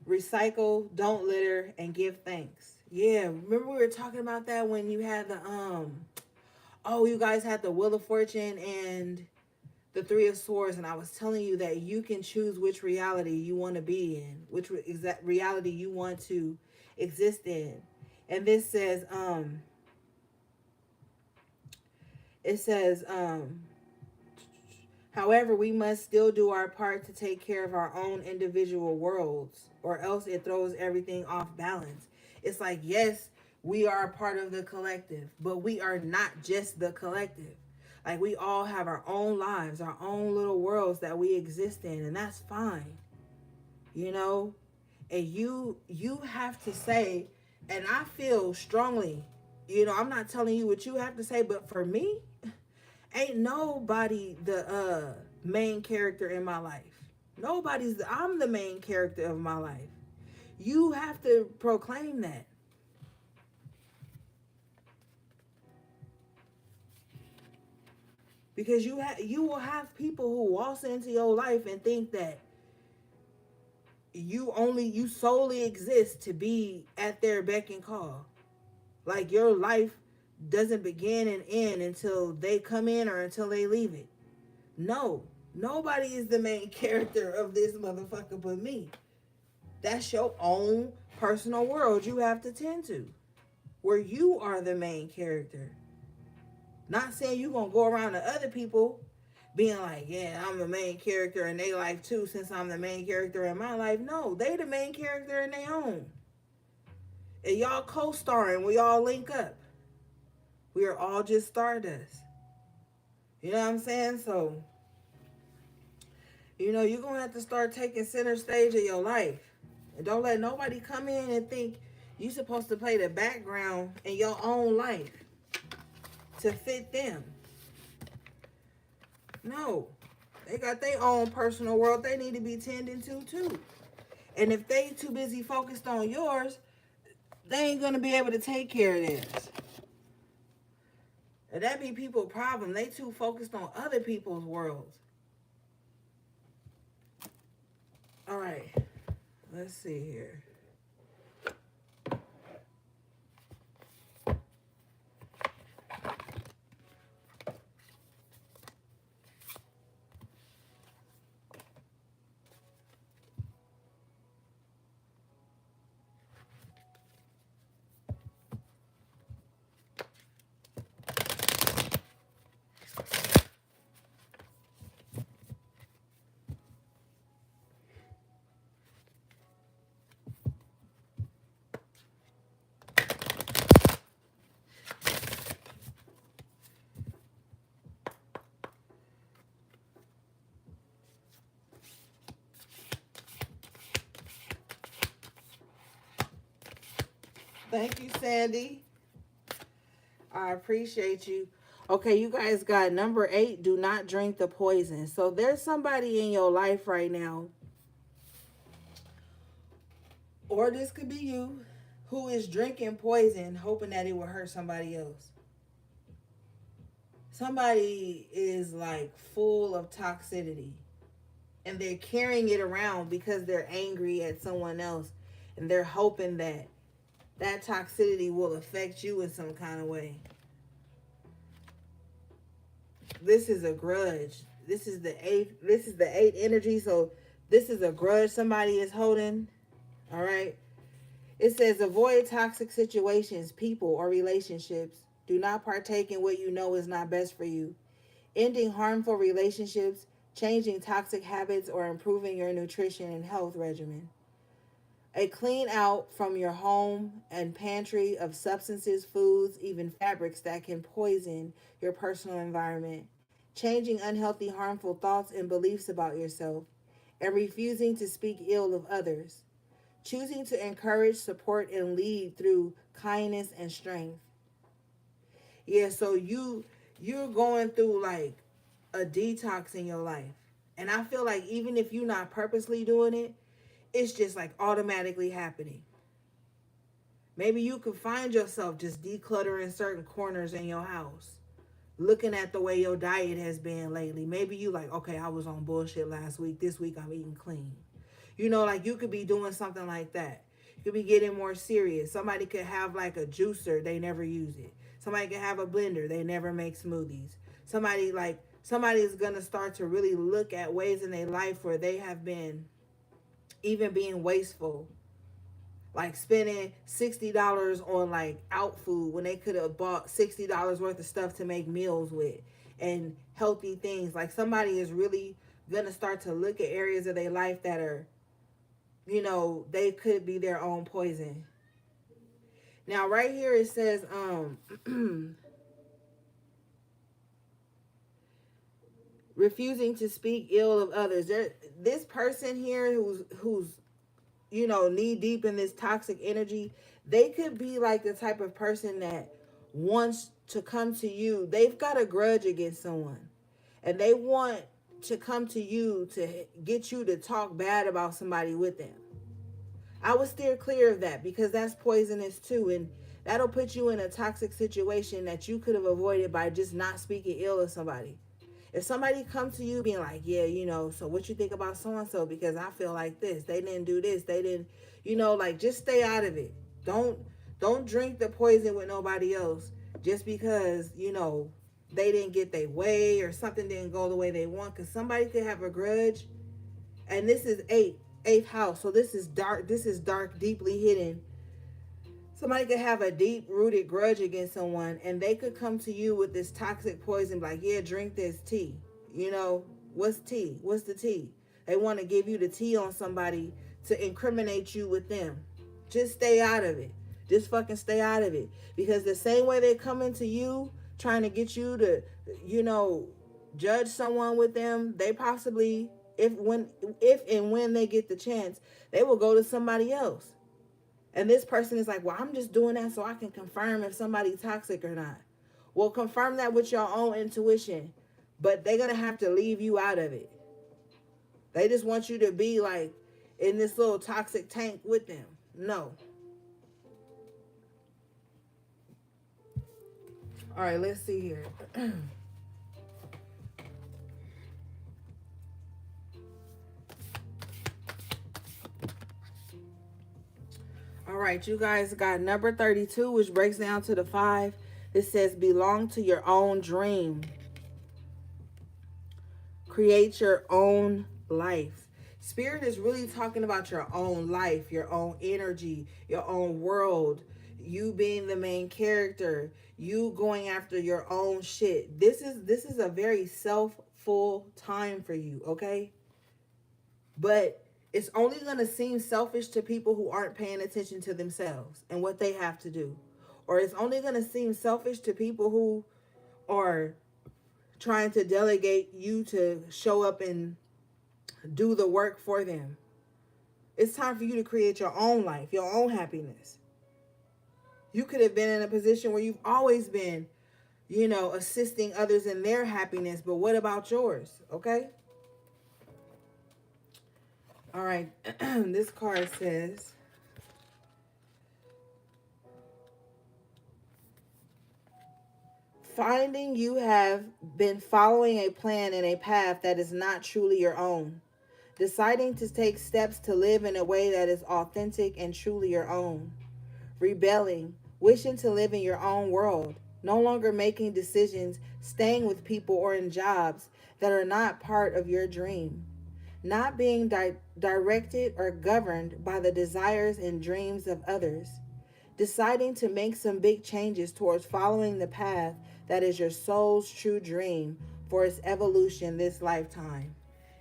Recycle, don't litter, and give thanks. Yeah, remember we were talking about that when you had the oh, you guys had the Wheel of Fortune and the Three of Swords, and I was telling you that you can choose which reality you want to be in, which exact reality you want to exist in. And this says it says however, we must still do our part to take care of our own individual worlds, or else it throws everything off balance. It's like, yes, we are a part of the collective, but we are not just the collective. Like, we all have our own lives, our own little worlds that we exist in, and that's fine, you know? And you have to say, and I feel strongly, I'm not telling you what you have to say, but for me, ain't nobody the main character in my life. I'm the main character of my life. You have to proclaim that. Because you will have people who waltz into your life and think that you solely exist to be at their beck and call. Like, your life doesn't begin and end until they come in or until they leave it. No, nobody is the main character of this motherfucker but me. That's your own personal world you have to tend to, where you are the main character. Not saying you gonna go around to other people being like, yeah, I'm the main character in their life too, since I'm the main character in my life. No, they the main character in their own. And y'all co-starring, we all link up. We are all just stardust. You know what I'm saying? So, you're going to have to start taking center stage of your life. And don't let nobody come in and think you're supposed to play the background in your own life to fit them. No. They got their own personal world they need to be tending to, too. And if they too busy focused on yours, they ain't going to be able to take care of theirs. And that be people's problem. They too focused on other people's worlds. All right. Let's see here. Thank you, Sandy. I appreciate you. Okay, you guys got number 8, do not drink the poison. So there's somebody in your life right now, or this could be you, who is drinking poison hoping that it will hurt somebody else. Somebody is like full of toxicity and they're carrying it around because they're angry at someone else, and they're hoping that that toxicity will affect you in some kind of way. This is a grudge. This is the eight energy. So this is a grudge somebody is holding. All right. It says avoid toxic situations, people, or relationships. Do not partake in what you know is not best for you. Ending harmful relationships, changing toxic habits, or improving your nutrition and health regimen. A clean out from your home and pantry of substances, foods, even fabrics that can poison your personal environment. changing unhealthy, harmful thoughts and beliefs about yourself, and refusing to speak ill of others, choosing to encourage, support, and lead through kindness and strength. Yeah, so you're going through like a detox in your life. And I feel like even if you're not purposely doing it, it's just like automatically happening. Maybe you could find yourself just decluttering certain corners in your house, looking at the way your diet has been lately. Maybe you like, okay, I was on bullshit last week. This week I'm eating clean. You know, like you could be doing something like that. You could be getting more serious. Somebody could have like a juicer, they never use it. Somebody could have a blender, they never make smoothies. Somebody is gonna start to really look at ways in their life where they have been even being wasteful, like spending $60 on like out food when they could have bought $60 worth of stuff to make meals with and healthy things. Like somebody is really gonna start to look at areas of their life that are, you know, they could be their own poison. Now right here it says refusing to speak ill of others. This person here who's you know, knee deep in this toxic energy, they could be like the type of person that wants to come to you. They've got a grudge against someone and they want to come to you to get you to talk bad about somebody with them. I would steer clear of that because that's poisonous too. And that'll put you in a toxic situation that you could have avoided by just not speaking ill of somebody. If somebody comes to you being like, yeah, you know, so what you think about so-and-so? Because I feel like this. They didn't do this. They didn't, you know, like just stay out of it. Don't drink the poison with nobody else just because, you know, they didn't get their way or something didn't go the way they want. Because somebody could have a grudge. And this is eighth house. So this is dark. This is dark, deeply hidden. Somebody could have a deep rooted grudge against someone and they could come to you with this toxic poison like, yeah, drink this tea. You know, what's tea? What's the tea? They want to give you the tea on somebody to incriminate you with them. Just stay out of it. Just fucking stay out of it. Because the same way they come into you trying to get you to, you know, judge someone with them, they possibly, if and when they get the chance, they will go to somebody else. And this person is like, well, I'm just doing that so I can confirm if somebody's toxic or not. Well, confirm that with your own intuition. But they're going to have to leave you out of it. They just want you to be like in this little toxic tank with them. No. All right, let's see here. All right, you guys got number 32, which breaks down to the 5. It says, belong to your own dream. Create your own life. Spirit is really talking about your own life, your own energy, your own world, you being the main character, you going after your own shit. This is a very self-full time for you, okay? But it's only going to seem selfish to people who aren't paying attention to themselves and what they have to do. Or it's only going to seem selfish to people who are trying to delegate you to show up and do the work for them. It's time for you to create your own life, your own happiness. You could have been in a position where you've always been, you know, assisting others in their happiness, but what about yours? Okay? All right. This card says, finding you have been following a plan and a path that is not truly your own. Deciding to take steps to live in a way that is authentic and truly your own. Rebelling, wishing to live in your own world. No longer making decisions, staying with people or in jobs that are not part of your dream. Not being directed or governed by the desires and dreams of others. Deciding to make some big changes towards following the path that is your soul's true dream for its evolution this lifetime.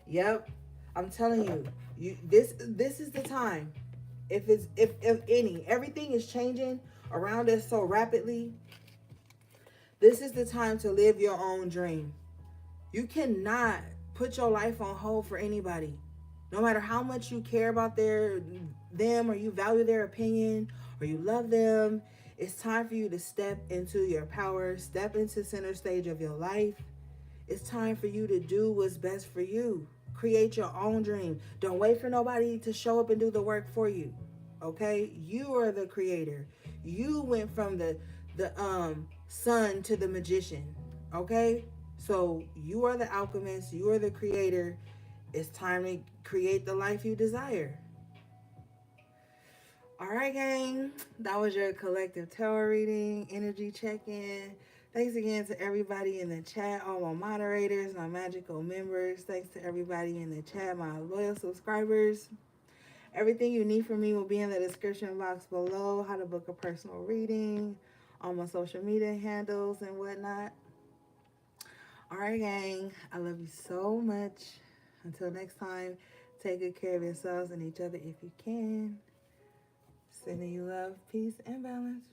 Yep, I'm telling you, this is the time. If any, everything is changing around us so rapidly. This is the time to live your own dream. You cannot put your life on hold for anybody. No matter how much you care about them, or you value their opinion, or you love them, it's time for you to step into your power, step into center stage of your life. It's time for you to do what's best for you. Create your own dream. Don't wait for nobody to show up and do the work for you. Okay? You are the creator. You went from the sun to the magician. Okay? So you are the alchemist, you are the creator. It's time to create the life you desire. All right, gang. That was your collective tarot reading, energy check-in. Thanks again to everybody in the chat, all my moderators, my magical members. Thanks to everybody in the chat, my loyal subscribers. Everything you need from me will be in the description box below. How to book a personal reading, all my social media handles and whatnot. All right, gang. I love you so much. Until next time, take good care of yourselves and each other if you can. Sending you love, peace, and balance.